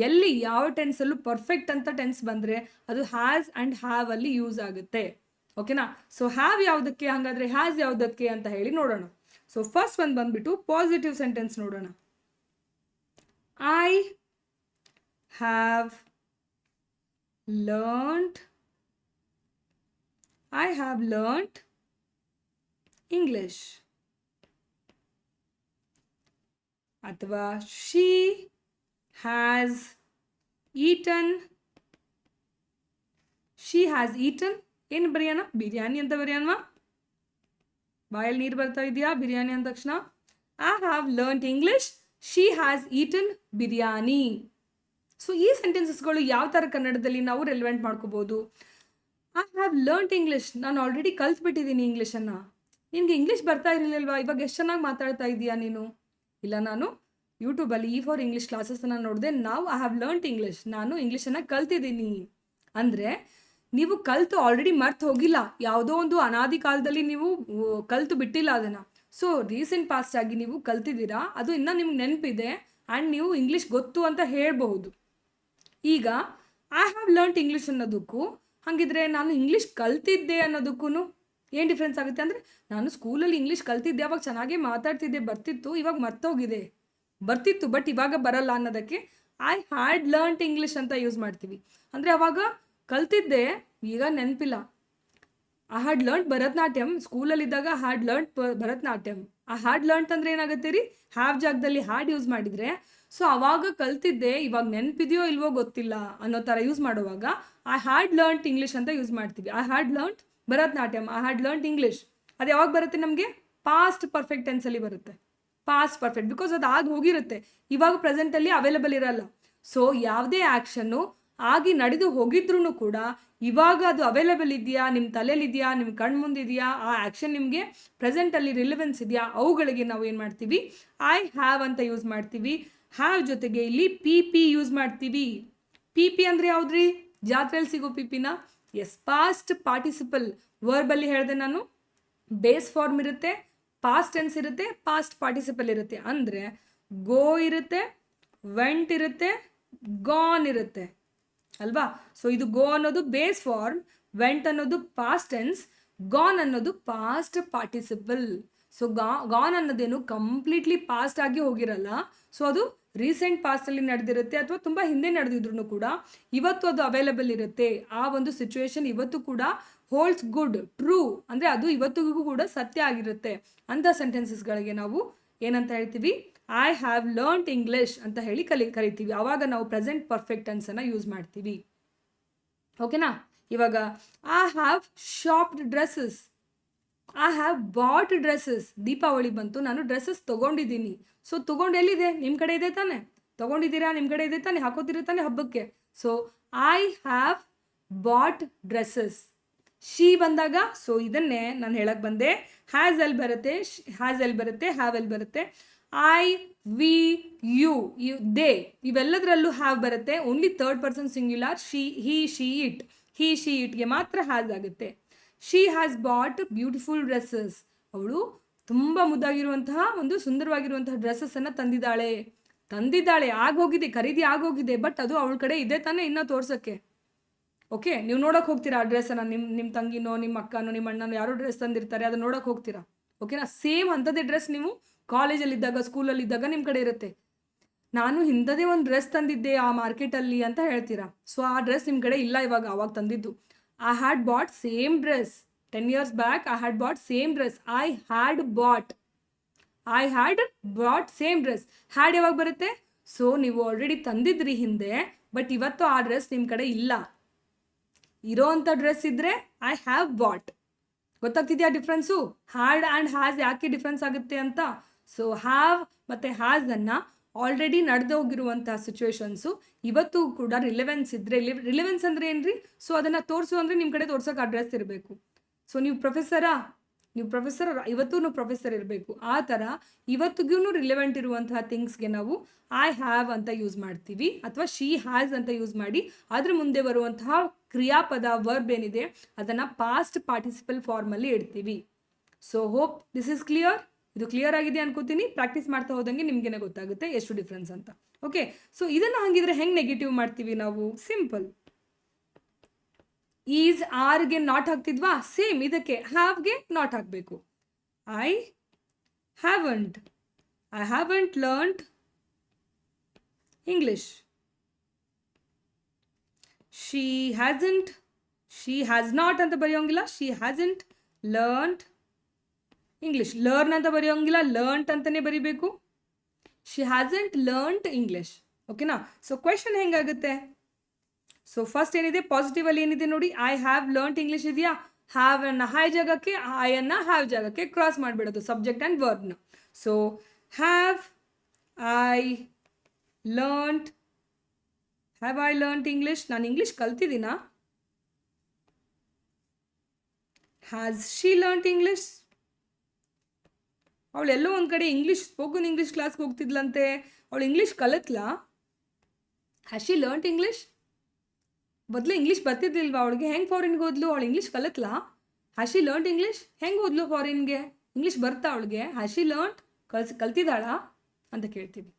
ಎಲ್ಲಿ ಯಾವ ಟೆನ್ಸಲ್ಲೂ ಪರ್ಫೆಕ್ಟ್ ಅಂತ ಟೆನ್ಸ್ ಬಂದರೆ ಅದು ಹ್ಯಾಸ್ ಆ್ಯಂಡ್ ಹ್ಯಾವ್ ಅಲ್ಲಿ ಯೂಸ್ ಆಗುತ್ತೆ. ಓಕೆನಾ? ಸೊ ಹ್ಯಾವ್ ಯಾವುದಕ್ಕೆ, ಹಾಗಾದರೆ ಹ್ಯಾಸ್ ಯಾವುದಕ್ಕೆ ಅಂತ ಹೇಳಿ ನೋಡೋಣ. ಸೊ ಫಸ್ಟ್ ಒಂದು ಬಂದ್ಬಿಟ್ಟು ಪಾಸಿಟಿವ್ ಸೆಂಟೆನ್ಸ್ ನೋಡೋಣ. I have learned English. ಅಥವಾ ಶಿ ಹ್ಯಾಸ್ ಈಟನ್ ಏನು ಬರೆಯೋಣ? ಬಿರಿಯಾನಿ ಅಂತ ಬರೆಯೋಣವಾ? ಬಾಯಲ್ಲಿ ನೀರು ಬರ್ತಾ ಇದೆಯಾ ಬಿರಿಯಾನಿ ಅಂದ ತಕ್ಷಣ? I have learned English, she has eaten biryani. So ಈ ಸೆಂಟೆನ್ಸಸ್ಗಳು ಯಾವ ಥರ ಕನ್ನಡದಲ್ಲಿ ನಾವು ರೆಲೆವೆಂಟ್ ಮಾಡ್ಕೋಬೋದು? ಐ ಹ್ಯಾವ್ ಲರ್ನ್ಡ್ ಇಂಗ್ಲಿಷ್, ನಾನು ಆಲ್ರೆಡಿ ಕಲ್ತ್ಬಿಟ್ಟಿದ್ದೀನಿ ಇಂಗ್ಲೀಷನ್ನು. ನಿನಗೆ ಇಂಗ್ಲೀಷ್ ಬರ್ತಾ ಇರಲಿಲ್ವಾ? ಇವಾಗ ಎಷ್ಟು ಚೆನ್ನಾಗಿ ಮಾತಾಡ್ತಾ ಇದೀಯಾ ನೀನು? ಇಲ್ಲ, ನಾನು ಯೂಟ್ಯೂಬಲ್ಲಿ E4 ಇಂಗ್ಲೀಷ್ ಕ್ಲಾಸಸ್ಸನ್ನು ನೋಡಿದೆ. ಐ ಹ್ಯಾವ್ ಲರ್ನ್ಡ್ ಇಂಗ್ಲೀಷ್, ನಾನು ಇಂಗ್ಲೀಷನ್ನು ಕಲ್ತಿದ್ದೀನಿ. ಅಂದರೆ ನೀವು ಕಲ್ತು ಆಲ್ರೆಡಿ ಮರ್ತು ಹೋಗಿಲ್ಲ, ಯಾವುದೋ ಒಂದು ಅನಾದಿ ಕಾಲದಲ್ಲಿ ನೀವು ಕಲ್ತು ಬಿಟ್ಟಿಲ್ಲ ಅದನ್ನು. ಸೊ ರೀಸೆಂಟ್ ಪಾಸ್ಟ್ ಆಗಿ ನೀವು ಕಲ್ತಿದ್ದೀರಾ, ಅದು ಇನ್ನೂ ನಿಮ್ಗೆ ನೆನಪಿದೆ ಆ್ಯಂಡ್ ನೀವು ಇಂಗ್ಲೀಷ್ ಗೊತ್ತು ಅಂತ ಹೇಳ್ಬಹುದು. ಈಗ ಐ ಹ್ಯಾವ್ ಲರ್ನ್ಡ್ ಇಂಗ್ಲೀಷ್ ಅನ್ನೋದಕ್ಕೂ ಹಾಗಿದ್ರೆ ನಾನು ಇಂಗ್ಲೀಷ್ ಕಲ್ತಿದ್ದೆ ಅನ್ನೋದಕ್ಕೂ ಏನು ಡಿಫ್ರೆನ್ಸ್ ಆಗುತ್ತೆ ಅಂದರೆ, ನಾನು ಸ್ಕೂಲಲ್ಲಿ ಇಂಗ್ಲೀಷ್ ಕಲ್ತಿದ್ದೆ, ಅವಾಗ ಚೆನ್ನಾಗೇ ಮಾತಾಡ್ತಿದ್ದೆ, ಇವಾಗ ಮರ್ತೋಗಿದೆ. ಬರ್ತಿತ್ತು ಬಟ್ ಇವಾಗ ಬರಲ್ಲ ಅನ್ನೋದಕ್ಕೆ ಐ ಹ್ಯಾಡ್ ಲರ್ನ್ಡ್ ಇಂಗ್ಲೀಷ್ ಅಂತ ಯೂಸ್ ಮಾಡ್ತೀವಿ. ಅಂದರೆ ಅವಾಗ ಕಲ್ತಿದ್ದೆ, ಈಗ ನೆನಪಿಲ್ಲ. ಐ ಹ್ಯಾಡ್ ಲರ್ನ್ಡ್ ಭರತನಾಟ್ಯಂ, ಸ್ಕೂಲಲ್ಲಿದ್ದಾಗ ಹ್ಯಾಡ್ ಲರ್ನ್ಡ್ ಭರತನಾಟ್ಯಂ. ಆ ಹ್ಯಾಡ್ ಲರ್ನ್ಡ್ ಅಂದರೆ ಏನಾಗುತ್ತೆ ರೀ? ಹ್ಯಾವ್ ಜಾಗದಲ್ಲಿ ಹ್ಯಾಡ್ ಯೂಸ್ ಮಾಡಿದರೆ, ಸೊ ಅವಾಗ ಕಲ್ತಿದ್ದೆ, ಇವಾಗ ನೆನಪಿದೆಯೋ ಇಲ್ವೋ ಗೊತ್ತಿಲ್ಲ ಅನ್ನೋ ಥರ ಯೂಸ್ ಮಾಡುವಾಗ ಐ ಹ್ಯಾಡ್ ಲರ್ನ್ಡ್ ಇಂಗ್ಲೀಷ್ ಅಂತ ಯೂಸ್ ಮಾಡ್ತೀವಿ. I had learned Bharatanatyam, I had learned English. ಅದು ಯಾವಾಗ ಬರುತ್ತೆ ನಮಗೆ? ಪಾಸ್ಟ್ ಪರ್ಫೆಕ್ಟ್ ಟೆನ್ಸಲ್ಲಿ ಬರುತ್ತೆ. ಪಾಸ್ಟ್ ಪರ್ಫೆಕ್ಟ್, ಬಿಕಾಸ್ ಅದು ಆಗಿ ಹೋಗಿರುತ್ತೆ, ಇವಾಗ ಪ್ರೆಸೆಂಟಲ್ಲಿ ಅವೈಲೇಬಲ್ ಇರಲ್ಲ. ಸೊ ಯಾವುದೇ ಆ್ಯಕ್ಷನ್ನು ಆಗಿ ನಡೆದು ಹೋಗಿದ್ರೂ ಕೂಡ ಇವಾಗ ಅದು ಅವೈಲೇಬಲ್ ಇದೆಯಾ, ನಿಮ್ಮ ತಲೆಯಲ್ಲಿದೆಯಾ, ನಿಮ್ಮ ಕಣ್ಣು ಮುಂದಿದೆಯಾ, ಆ ಆ್ಯಕ್ಷನ್ ನಿಮಗೆ ಪ್ರೆಸೆಂಟಲ್ಲಿ ರಿಲೆವೆನ್ಸ್ ಇದೆಯಾ, ಅವುಗಳಿಗೆ ನಾವು ಏನು ಮಾಡ್ತೀವಿ? ಐ ಹ್ಯಾವ್ ಅಂತ ಯೂಸ್ ಮಾಡ್ತೀವಿ. ಹ್ಯಾವ್ ಜೊತೆಗೆ ಇಲ್ಲಿ PP ಯೂಸ್ ಮಾಡ್ತೀವಿ. PP ಅಂದರೆ ಯಾವುದ್ರಿ? ಜಾತ್ರೆಯಲ್ಲಿ ಸಿಗೋ PPನ? Yes, past participle. ವರ್ಬಲ್ಲಿ ಹೇಳಿದೆ ನಾನು, ಬೇಸ್ ಫಾರ್ಮ್ ಇರುತ್ತೆ, ಪಾಸ್ಟ್ ಟೆನ್ಸ್ ಇರುತ್ತೆ, ಪಾಸ್ಟ್ ಪಾರ್ಟಿಸಿಪಲ್ ಇರುತ್ತೆ. ಅಂದರೆ ಗೋ ಇರುತ್ತೆ, ವೆಂಟ್ ಇರುತ್ತೆ, ಗಾನ್ ಇರುತ್ತೆ ಅಲ್ವಾ? ಸೊ ಇದು ಗೋ ಅನ್ನೋದು ಬೇಸ್ ಫಾರ್ಮ್, ವೆಂಟ್ ಅನ್ನೋದು ಪಾಸ್ಟ್ ಟೆನ್ಸ್, ಗಾನ್ ಅನ್ನೋದು ಪಾಸ್ಟ್ ಪಾರ್ಟಿಸಿಪಲ್. ಸೊ ಗಾನ್ ಅನ್ನೋದೇನು ಕಂಪ್ಲೀಟ್ಲಿ ಪಾಸ್ಟ್ ಆಗಿ ಹೋಗಿರಲ್ಲ. ಸೊ ಅದು ರೀಸೆಂಟ್ ಪಾಸ್ಟಲ್ಲಿ ನಡೆದಿರುತ್ತೆ, ಅಥವಾ ತುಂಬ ಹಿಂದೆ ನಡೆದಿದ್ರು ಕೂಡ ಇವತ್ತು ಅದು ಅವೈಲೇಬಲ್ ಇರುತ್ತೆ. ಆ ಒಂದು ಸಿಚುವೇಶನ್ ಇವತ್ತು ಕೂಡ ಹೋಲ್ಡ್ಸ್ ಗುಡ್, ಟ್ರೂ, ಅಂದರೆ ಅದು ಇವತ್ತಿಗೂ ಕೂಡ ಸತ್ಯ ಆಗಿರುತ್ತೆ. ಅಂಥ ಸೆಂಟೆನ್ಸಸ್ಗಳಿಗೆ ನಾವು ಏನಂತ ಹೇಳ್ತೀವಿ? ಐ ಹ್ಯಾವ್ ಲರ್ನ್ಡ್ ಇಂಗ್ಲಿಷ್ ಅಂತ ಹೇಳಿ ಕರಿತೀವಿ. ಆವಾಗ ನಾವು ಪ್ರೆಸೆಂಟ್ ಪರ್ಫೆಕ್ಟ್ ಟೆನ್ಸನ್ನು ಯೂಸ್ ಮಾಡ್ತೀವಿ. ಓಕೆನಾ? ಇವಾಗ I have shopped dresses, I have bot dresses. Deepavali ಬಂತು, ನಾನು ಡ್ರೆಸ್ಸಸ್ ತೊಗೊಂಡಿದ್ದೀನಿ. ಸೊ ತೊಗೊಂಡು ಎಲ್ಲಿದೆ? ನಿಮ್ಮ ಕಡೆ ಇದೆ ತಾನೆ? ತೊಗೊಂಡಿದ್ದೀರಾ? ನಿಮ್ಮ ಕಡೆ ಇದೆ ತಾನೇ, ಹಾಕೋತೀರ ತಾನೇ ಹಬ್ಬಕ್ಕೆ. So I have bot dresses. She ಬಂದಾಗ ಸೊ ಇದನ್ನೇ ನಾನು ಹೇಳಕ್ಕೆ ಬಂದೆ. ಹ್ಯಾಸ್ ಎಲ್ಲಿ ಬರುತ್ತೆ, ಹ್ಯಾಸ್ ಎಲ್ಲಿ ಬರುತ್ತೆ, ಹ್ಯಾವ್ ಎಲ್ಲಿ ಬರುತ್ತೆ. ಐ, ವಿ, ಯು, ದೇ ಇವೆಲ್ಲದರಲ್ಲೂ ಹ್ಯಾವ್ ಬರುತ್ತೆ. Only third person singular she, he, she, it. He, she, ಇಟ್ಗೆ ಮಾತ್ರ ಹ್ಯಾಸ್ ಆಗುತ್ತೆ. She has bought beautiful dresses. ಅವಳು ತುಂಬ ಮುದ್ದಾಗಿರುವಂತಹ ಒಂದು ಸುಂದರವಾಗಿರುವಂತಹ ಡ್ರೆಸ್ಸನ್ನು ತಂದಿದ್ದಾಳೆ. ಆಗೋಗಿದೆ, ಖರೀದಿ ಆಗೋಗಿದೆ. ಬಟ್ ಅದು ಅವಳ ಕಡೆ ಇದೆ ತಾನೇ ಇನ್ನೂ ತೋರ್ಸೋಕ್ಕೆ. ಓಕೆ, ನೀವು ನೋಡೋಕೆ ಹೋಗ್ತೀರಾ ಆ ಡ್ರೆಸ್ಸನ್ನು. ನಿಮ್ಮ ತಂಗಿನೋ, ನಿಮ್ಮ ಅಕ್ಕನೋ, ನಿಮ್ಮ ಅಣ್ಣನೋ ಯಾರೋ ಡ್ರೆಸ್ ತಂದಿರ್ತಾರೆ, ಅದನ್ನು ನೋಡೋಕೆ ಹೋಗ್ತೀರಾ. ಓಕೆನಾ? ಸೇಮ್ ಅಂಥದ್ದೇ ಡ್ರೆಸ್ ನೀವು ಕಾಲೇಜಲ್ಲಿದ್ದಾಗ, ಸ್ಕೂಲಲ್ಲಿದ್ದಾಗ ನಿಮ್ಮ ಕಡೆ ಇರುತ್ತೆ. ನಾನು ಹಿಂದದೇ ಒಂದು ಡ್ರೆಸ್ ತಂದಿದ್ದೆ ಆ ಮಾರ್ಕೆಟಲ್ಲಿ ಅಂತ ಹೇಳ್ತೀರಾ. ಸೊ ಆ ಡ್ರೆಸ್ ನಿಮ್ಮ ಕಡೆ ಇಲ್ಲ ಇವಾಗ, ಅವಾಗ ತಂದಿದ್ದು. I had bought same dress 10 years back. I had bought same dress. I had bought same dress. Had ಯಾವಾಗ ಬರುತ್ತೆ? ಸೊ ನೀವು ಆಲ್ರೆಡಿ ತಂದಿದ್ರಿ ಹಿಂದೆ, ಬಟ್ ಇವತ್ತು ಆ ಡ್ರೆಸ್ ನಿಮ್ಮ ಕಡೆ ಇಲ್ಲ. ಇರೋ ಅಂಥ ಡ್ರೆಸ್ ಇದ್ದರೆ ಐ ಹ್ಯಾವ್ ಬಾಟ್. ಗೊತ್ತಾಗ್ತಿದೆಯಾ ಡಿಫ್ರೆನ್ಸು? ಹ್ಯಾಡ್ ಆ್ಯಂಡ್ ಹ್ಯಾಸ್ ಯಾಕೆ ಡಿಫ್ರೆನ್ಸ್ ಆಗುತ್ತೆ ಅಂತ. ಸೊ ಹ್ಯಾವ್ ಮತ್ತು ಹ್ಯಾಸನ್ನು ಆಲ್ರೆಡಿ ನಡೆದೋಗಿರುವಂಥ ಸಿಚುವೇಶನ್ಸು ಇವತ್ತು ಕೂಡ ರಿಲೆವೆನ್ಸ್ ಇದ್ದರೆ, ರಿಲೆವೆನ್ಸ್ ಅಂದರೆ ಏನು ರೀ? ಸೊ ಅದನ್ನು ತೋರಿಸು ಅಂದರೆ ನಿಮ್ಮ ಕಡೆ ತೋರ್ಸೋಕೆ ಆ ಡ್ರೆಸ್ ಇರಬೇಕು. ಸೊ ನೀವು ಪ್ರೊಫೆಸರ್, ಇವತ್ತೂ ಪ್ರೊಫೆಸರ್ ಇರಬೇಕು. ಆ ಥರ ಇವತ್ತಿಗೂ ರಿಲೆವೆಂಟ್ ಇರುವಂತಹ ಥಿಂಗ್ಸ್ಗೆ ನಾವು ಐ ಹ್ಯಾವ್ ಅಂತ ಯೂಸ್ ಮಾಡ್ತೀವಿ, ಅಥವಾ ಶಿ ಹ್ಯಾಸ್ ಅಂತ ಯೂಸ್ ಮಾಡಿ ಅದ್ರ ಮುಂದೆ ಬರುವಂತಹ ಕ್ರಿಯಾಪದ ವರ್ಬ್ ಏನಿದೆ ಅದನ್ನು ಪಾಸ್ಟ್ ಪಾರ್ಟಿಸಿಪಲ್ ಫಾರ್ಮಲ್ಲಿ ಇಡ್ತೀವಿ. So hope this is clear. ಇದು ಕ್ಲಿಯರ್ ಆಗಿದೆ ಅನ್ಕೋತೀನಿ. ಪ್ರಾಕ್ಟೀಸ್ ಮಾಡ್ತಾ ಹೋದಂಗೆ ನಿಮಗೇನೆ ಗೊತ್ತಾಗುತ್ತೆ ಎಷ್ಟು ಡಿಫ್ರೆನ್ಸ್ ಅಂತ. ಓಕೆ, ಸೊ ಇದನ್ನು ಹಾಗಿದ್ರೆ ಹೆಂಗೆ ನೆಗೆಟಿವ್ ಮಾಡ್ತೀವಿ ನಾವು? ಸಿಂಪಲ್. ಈಸ್ ಆರ್ಗೆ ನಾಟ್ ಹಾಕ್ತಿದ್ವಾ? ಸೇಮ್ ಇದಕ್ಕೆ ಹ್ಯಾವ್ಗೆ ನಾಟ್ ಹಾಕಬೇಕು. I haven't learned English. She has not ಅಂತ ಬರೆಯೋಂಗಿಲ್ಲ. She hasn't learned English. Learn ಅಂತ ಬರೆಯೋಂಗಿಲ್ಲ, ಲರ್ನ್ಟ್ ಅಂತಲೇ ಬರಿಬೇಕು. She hasn't learned English. ಓಕೆನಾ? ಸೊ ಕ್ವೆಶನ್ ಹೆಂಗಾಗುತ್ತೆ? ಸೊ ಫಸ್ಟ್ ಏನಿದೆ ಪಾಸಿಟಿವಲ್ಲಿ ಏನಿದೆ ನೋಡಿ, ಐ ಹ್ಯಾವ್ ಲರ್ನ್ಟ್ ಇಂಗ್ಲಿಷ್ ಇದೆಯಾ? ಹ್ಯಾವ್ ಅನ್ನು ಹೈ ಜಾಗಕ್ಕೆ, ಐ ಅನ್ನು ಹ್ಯಾವ್ ಜಾಗಕ್ಕೆ ಕ್ರಾಸ್ ಮಾಡಿಬಿಡೋದು ಸಬ್ಜೆಕ್ಟ್ ಆ್ಯಂಡ್ ವರ್ಬ್ನ. So have I learnt English. ನಾನು ಇಂಗ್ಲಿಷ್ ಕಲ್ತಿದ್ದೀನಾ? Has she learnt English? ಅವಳೆಲ್ಲೋ ಒಂದು ಕಡೆ ಸ್ಪೋಕನ್ ಇಂಗ್ಲೀಷ್ ಕ್ಲಾಸ್ಗೆ ಹೋಗ್ತಿದ್ಲಂತೆ, ಅವಳು ಇಂಗ್ಲೀಷ್ ಕಲಿತ್ಲಾ? Has she learnt English? ಬದಲು ಇಂಗ್ಲೀಷ್ ಬರ್ತಿದ್ದಿಲ್ವಾ ಅವಳಿಗೆ? ಹೆಂಗೆ ಫಾರಿನ್ಗೆ ಹೋದ್ಲು? ಅವಳು ಇಂಗ್ಲೀಷ್ ಕಲಿತ್ಲಾ? Has she learnt English? ಹೆಂಗೆ ಹೋದ್ಲು ಫಾರಿನ್ಗೆ? ಇಂಗ್ಲೀಷ್ ಬರ್ತಾ ಅವಳಿಗೆ? ಹ್ಯಾಸ್ ಶಿ ಲರ್ನ್ಟ್ ಕಲ್ತಿದ್ದಾಳಾ ಅಂತ ಕೇಳ್ತೀವಿ.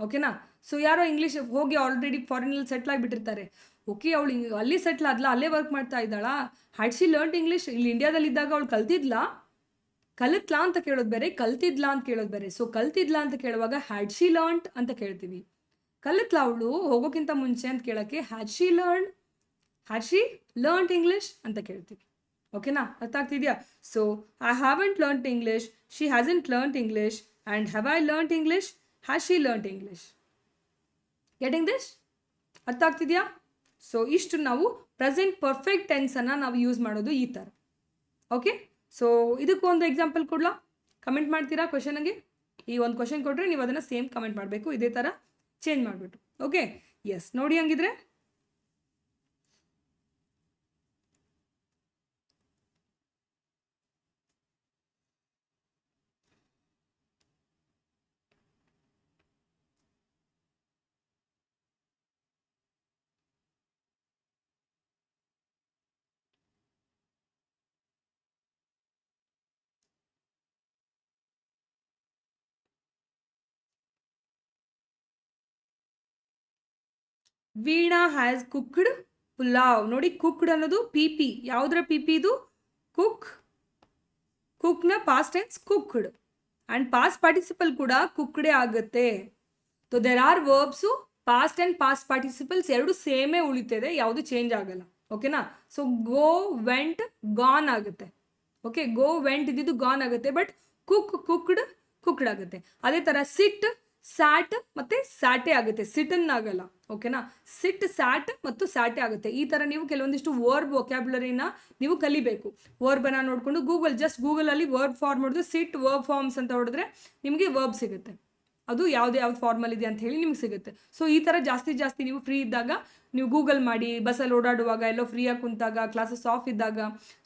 ಓಕೆನಾ? ಸೊ ಯಾರೋ ಇಂಗ್ಲೀಷ್ ಹೋಗಿ ಆಲ್ರೆಡಿ ಫಾರಿನಲ್ಲಿ ಸೆಟ್ಲ್ ಆಗಿಬಿಟ್ಟಿರ್ತಾರೆ. ಓಕೆ, ಅವಳು ಅಲ್ಲಿ ಸೆಟ್ಲ್ ಆದ್ಲಾ, ಅಲ್ಲೇ ವರ್ಕ್ ಮಾಡ್ತಾ ಇದ್ದಾಳಾ? Had she learnt English? ಇಲ್ಲಿ ಇಂಡಿಯಾದಲ್ಲಿದ್ದಾಗ ಅವಳು ಕಲ್ತಿದ್ಲಾ ಅಂತ ಕೇಳೋದು ಬೇರೆ, ಕಲ್ತಿದ್ಲಾ ಅಂತ ಕೇಳೋದು ಬೇರೆ. ಸೊ ಕಲ್ತಿದ್ಲಾ ಅಂತ ಕೇಳುವಾಗ ಹ್ಯಾಡ್ ಶಿ ಲರ್ನ್ಟ್ ಅಂತ ಕೇಳ್ತೀವಿ. ಕಲಿತ್ಲಾ ಅವಳು ಹೋಗೋಕ್ಕಿಂತ ಮುಂಚೆ ಅಂತ ಕೇಳೋಕ್ಕೆ ಹ್ಯಾಡ್ ಶಿ ಲರ್ನ್ಟ್ ಇಂಗ್ಲಿಷ್ ಅಂತ ಕೇಳ್ತೀವಿ. ಓಕೆನಾ? ಅರ್ಥ ಆಗ್ತಿದೆಯಾ? So I haven't learnt English, she hasn't learnt English, and have I learnt English, has she learnt English. Getting this? ಅರ್ಥ ಆಗ್ತಿದೆಯಾ? ಸೊ ಇಷ್ಟು ನಾವು ಪ್ರೆಸೆಂಟ್ ಪರ್ಫೆಕ್ಟ್ ಟೆನ್ಸನ್ನು ನಾವು ಯೂಸ್ ಮಾಡೋದು ಈ ಥರ. ಓಕೆ, ಸೊ ಇದಕ್ಕೂ ಒಂದು ಎಕ್ಸಾಂಪಲ್ ಕೊಡ್ಲಾ? ಕಮೆಂಟ್ ಮಾಡ್ತೀರಾ ಕ್ವಶನ್ಗೆ? ಈ ಒಂದು ಕ್ವಶನ್ ಕೊಟ್ಟರೆ ನೀವು ಅದನ್ನು ಸೇಮ್ ಕಮೆಂಟ್ ಮಾಡಬೇಕು, ಇದೇ ಥರ ಚೇಂಜ್ ಮಾಡಿಬಿಟ್ಟು. ಓಕೆ, ಎಸ್, ನೋಡಿ ಹಂಗಿದ್ರೆ. Veena has cooked pulao. ನೋಡಿ, ಕುಕ್ಡ್ ಅನ್ನೋದು ಪಿ. ಯಾವುದರ ಪಿ ಇದು? ಕುಕ್ನ past tense cooked, and past participle ಕೂಡ ಕುಕ್ಡೇ ಆಗುತ್ತೆ. So there are verbs past and past participles ಎರಡು ಸೇಮೇ ಉಳಿತಿದೆ, ಯಾವುದು ಚೇಂಜ್ ಆಗಲ್ಲ. ಓಕೆನಾ? ಸೊ ಗೋ ವೆಂಟ್ ಗಾನ್ ಆಗುತ್ತೆ. ಓಕೆ, ಗೋ ವೆಂಟ್ ಇದ್ದಿದ್ದು ಗಾನ್ ಆಗುತ್ತೆ, ಬಟ್ ಕುಕ್ಡ್ ಆಗುತ್ತೆ. ಅದೇ ಥರ ಸಿಟ್ ಸ್ಯಾಟ್ ಮತ್ತು ಸ್ಯಾಟೆ ಆಗುತ್ತೆ, ಸಿಟನ್ ಆಗಲ್ಲ. ಓಕೆನಾ? ಸಿಟ್ ಸ್ಯಾಟ್ ಮತ್ತು ಸ್ಯಾಟೆ ಆಗುತ್ತೆ. ಈ ಥರ ನೀವು ಕೆಲವೊಂದಿಷ್ಟು ವರ್ಬ್ ವೊಕ್ಯಾಬ್ಯುಲರಿನ ನೀವು ಕಲಿಬೇಕು. ವರ್ಬನ್ನು ನೋಡಿಕೊಂಡು ಗೂಗಲಲ್ಲಿ ವರ್ಬ್ ಫಾರ್ಮ್ ಹೊಡೆದು ಸಿಟ್ ವರ್ಬ್ ಫಾರ್ಮ್ಸ್ ಅಂತ ಹೊಡೆದ್ರೆ ನಿಮಗೆ ವರ್ಬ್ ಸಿಗುತ್ತೆ. ಅದು ಯಾವ್ದು ಫಾರ್ಮಲ್ ಇದೆ ಅಂತ ಹೇಳಿ ನಿಮ್ಗೆ ಸಿಗುತ್ತೆ. ಸೊ ಈ ಥರ ಜಾಸ್ತಿ ನೀವು ಫ್ರೀ ಇದ್ದಾಗ ನೀವು ಗೂಗಲ್ ಮಾಡಿ, ಬಸ್ಸಲ್ಲಿ ಓಡಾಡುವಾಗ, ಎಲ್ಲೋ ಫ್ರೀಯಾಗಿ ಕುಂತಾಗ, ಕ್ಲಾಸಸ್ ಆಫ್ ಇದ್ದಾಗ,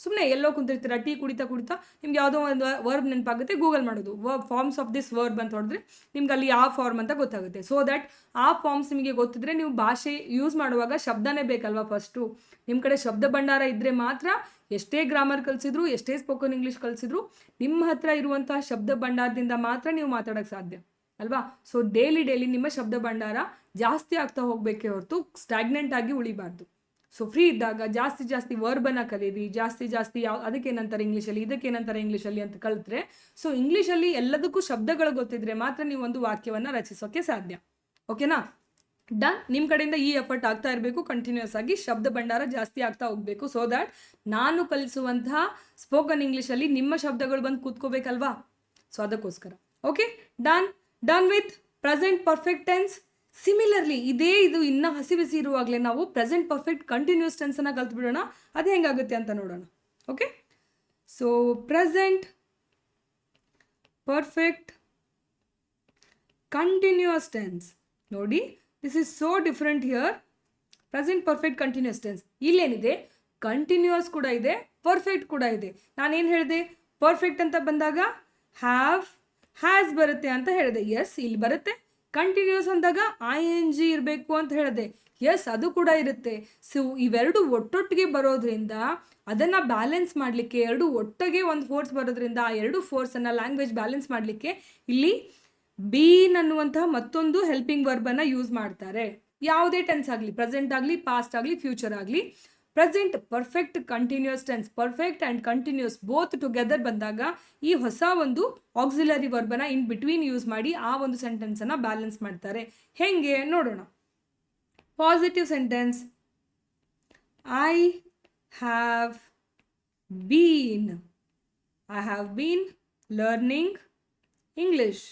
ಸುಮ್ಮನೆ ಎಲ್ಲೋ ಕುಂತಿರ್ತೀರ ಟೀ ಕುಡಿತಾ ನಿಮ್ಗೆ ಯಾವುದೋ ಒಂದು ವರ್ಬ್ ನೆನಪಾಗುತ್ತೆ, ಗೂಗಲ್ ಮಾಡೋದು ಫಾರ್ಮ್ಸ್ ಆಫ್ ದಿಸ್ ವರ್ಬ್ ಅಂತ ಹೊಡೆದ್ರೆ ನಿಮ್ಗೆ ಅಲ್ಲಿ ಯಾವ ಫಾರ್ಮ್ ಅಂತ ಗೊತ್ತಾಗುತ್ತೆ. ಸೊ ದ್ಯಾಟ್ ಆ ಫಾರ್ಮ್ಸ್ ನಿಮಗೆ ಗೊತ್ತಿದ್ರೆ ನೀವು ಭಾಷೆ ಯೂಸ್ ಮಾಡುವಾಗ ಶಬ್ದನೇ ಬೇಕಲ್ವಾ ಫಸ್ಟು. ನಿಮ್ಮ ಕಡೆ ಶಬ್ದ ಭಂಡಾರ ಇದ್ದರೆ ಮಾತ್ರ ಎಷ್ಟೇ ಗ್ರಾಮರ್ ಕಲಿಸಿದ್ರು, ಎಷ್ಟೇ ಸ್ಪೋಕನ್ ಇಂಗ್ಲೀಷ್ ಕಲಿಸಿದ್ರು, ನಿಮ್ಮ ಹತ್ರ ಇರುವಂತಹ ಶಬ್ದ ಭಂಡಾರದಿಂದ ಮಾತ್ರ ನೀವು ಮಾತಾಡೋಕ್ಕೆ ಸಾಧ್ಯ ಅಲ್ವಾ. ಸೊ ಡೈಲಿ ನಿಮ್ಮ ಶಬ್ದ ಭಂಡಾರ ಜಾಸ್ತಿ ಆಗ್ತಾ ಹೋಗಬೇಕೇ ಹೊರತು ಸ್ಟಾಗ್ನೆಂಟ್ ಆಗಿ ಉಳಿಬಾರ್ದು. ಸೊ ಫ್ರೀ ಇದ್ದಾಗ ಜಾಸ್ತಿ ವರ್ಬನ್ನು ಕಲೀರಿ, ಜಾಸ್ತಿ ಅದಕ್ಕೇನಂತಾರೆ ಇಂಗ್ಲೀಷಲ್ಲಿ, ಇದಕ್ಕೇನಂತಾರೆ ಇಂಗ್ಲೀಷಲ್ಲಿ ಅಂತ ಕಲಿತ್ರೆ, ಸೊ ಇಂಗ್ಲೀಷಲ್ಲಿ ಎಲ್ಲದಕ್ಕೂ ಶಬ್ದಗಳು ಗೊತ್ತಿದ್ರೆ ಮಾತ್ರ ನೀವು ಒಂದು ವಾಕ್ಯವನ್ನು ರಚಿಸೋಕ್ಕೆ ಸಾಧ್ಯ. ಓಕೆನಾ, ಡನ್. ನಿಮ್ಮ ಕಡೆಯಿಂದ ಈ ಎಫರ್ಟ್ ಆಗ್ತಾ ಇರಬೇಕು, ಕಂಟಿನ್ಯೂಸ್ ಆಗಿ ಶಬ್ದ ಭಂಡಾರ ಜಾಸ್ತಿ ಆಗ್ತಾ ಹೋಗಬೇಕು. ಸೊ ದ್ಯಾಟ್ ನಾನು ಕಲಿಸುವಂತಹ ಸ್ಪೋಕನ್ ಇಂಗ್ಲೀಷಲ್ಲಿ ನಿಮ್ಮ ಶಬ್ದಗಳು ಬಂದು ಕೂತ್ಕೋಬೇಕಲ್ವಾ. ಸೊ ಅದಕ್ಕೋಸ್ಕರ okay, done with present perfect tense. Similarly ಇದು ಇನ್ನೂ ಹಸಿ ಬಿಸಿ ಇರುವಾಗಲೇ ನಾವು ಪ್ರೆಸೆಂಟ್ ಪರ್ಫೆಕ್ಟ್ ಕಂಟಿನ್ಯೂಸ್ ಟೆನ್ಸನ್ನು ಕಲ್ತ್ಬಿಡೋಣ. ಅದು ಹೆಂಗಾಗುತ್ತೆ ಅಂತ ನೋಡೋಣ. Okay, so present perfect continuous tense ನೋಡಿ, this is so different here. Present perfect continuous tense ಇಲ್ಲೇನಿದೆ, ಕಂಟಿನ್ಯೂಸ್ ಕೂಡ ಇದೆ, ಪರ್ಫೆಕ್ಟ್ ಕೂಡ ಇದೆ. ನಾನೇನು ಹೇಳಿದೆ, ಪರ್ಫೆಕ್ಟ್ ಅಂತ ಬಂದಾಗ ಹ್ಯಾಸ್ ಬರುತ್ತೆ ಅಂತ ಹೇಳಿದೆ. ಎಸ್, ಇಲ್ಲಿ ಬರುತ್ತೆ. ಕಂಟಿನ್ಯೂಸ್ ಅಂದಾಗ ING ಇರಬೇಕು ಅಂತ ಹೇಳಿದೆ. ಎಸ್, ಅದು ಕೂಡ ಇರುತ್ತೆ. ಸೊ ಇವೆರಡು ಒಟ್ಟೊಟ್ಟಿಗೆ ಬರೋದ್ರಿಂದ ಅದನ್ನು ಬ್ಯಾಲೆನ್ಸ್ ಮಾಡಲಿಕ್ಕೆ, ಎರಡು ಒಟ್ಟಿಗೆ ಒಂದು ಫೋರ್ಸ್ ಬರೋದ್ರಿಂದ ಆ ಎರಡು ಫೋರ್ಸನ್ನು ಲ್ಯಾಂಗ್ವೇಜ್ ಬ್ಯಾಲೆನ್ಸ್ ಮಾಡಲಿಕ್ಕೆ ಇಲ್ಲಿ ಬೀನ್ ಅನ್ನುವಂತಹ ಮತ್ತೊಂದು ಹೆಲ್ಪಿಂಗ್ ವರ್ಬನ್ನು ಯೂಸ್ ಮಾಡ್ತಾರೆ. ಯಾವುದೇ ಟೆನ್ಸ್ ಆಗಲಿ, ಪ್ರೆಸೆಂಟ್ ಆಗಲಿ, ಪಾಸ್ಟ್ ಆಗಲಿ, ಫ್ಯೂಚರ್ ಆಗಲಿ, present perfect continuous tense, perfect and continuous both together ಬಂದಾಗ ಈ ಹೊಸ ಒಂದು ಆಕ್ಸಿಲರಿ ವರ್ಬನ್ನು ಇನ್ ಬಿಟ್ವೀನ್ ಯೂಸ್ ಮಾಡಿ ಆ ಒಂದು ಸೆಂಟೆನ್ಸನ್ನು ಬ್ಯಾಲೆನ್ಸ್ ಮಾಡ್ತಾರೆ. ಹೇಗೆ ನೋಡೋಣ. Positive sentence, I have been learning English.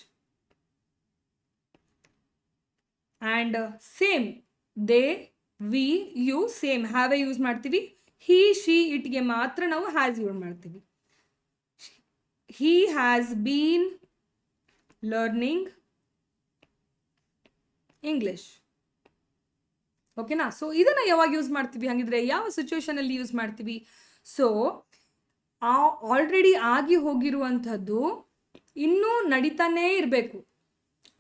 And same, they, we, you, same ಹ್ಯಾವೇ ಯೂಸ್ ಮಾಡ್ತೀವಿ. ಹಿ, ಶಿ, ಇಟ್ಗೆ ಮಾತ್ರ ನಾವು ಹ್ಯಾಸ್ ಯೂಸ್ ಮಾಡ್ತೀವಿ. He has been learning English. ಓಕೆನಾ. ಸೊ ಇದನ್ನು ಯಾವಾಗ ಯೂಸ್ ಮಾಡ್ತೀವಿ ಹಾಗಿದ್ರೆ, ಯಾವ ಸಿಚುವೇಶನಲ್ಲಿ ಯೂಸ್ ಮಾಡ್ತೀವಿ? ಸೊ ಆಲ್ರೆಡಿ ಆಗಿ ಹೋಗಿರುವಂಥದ್ದು ಇನ್ನೂ ನಡೀತಾನೇ ಇರಬೇಕು.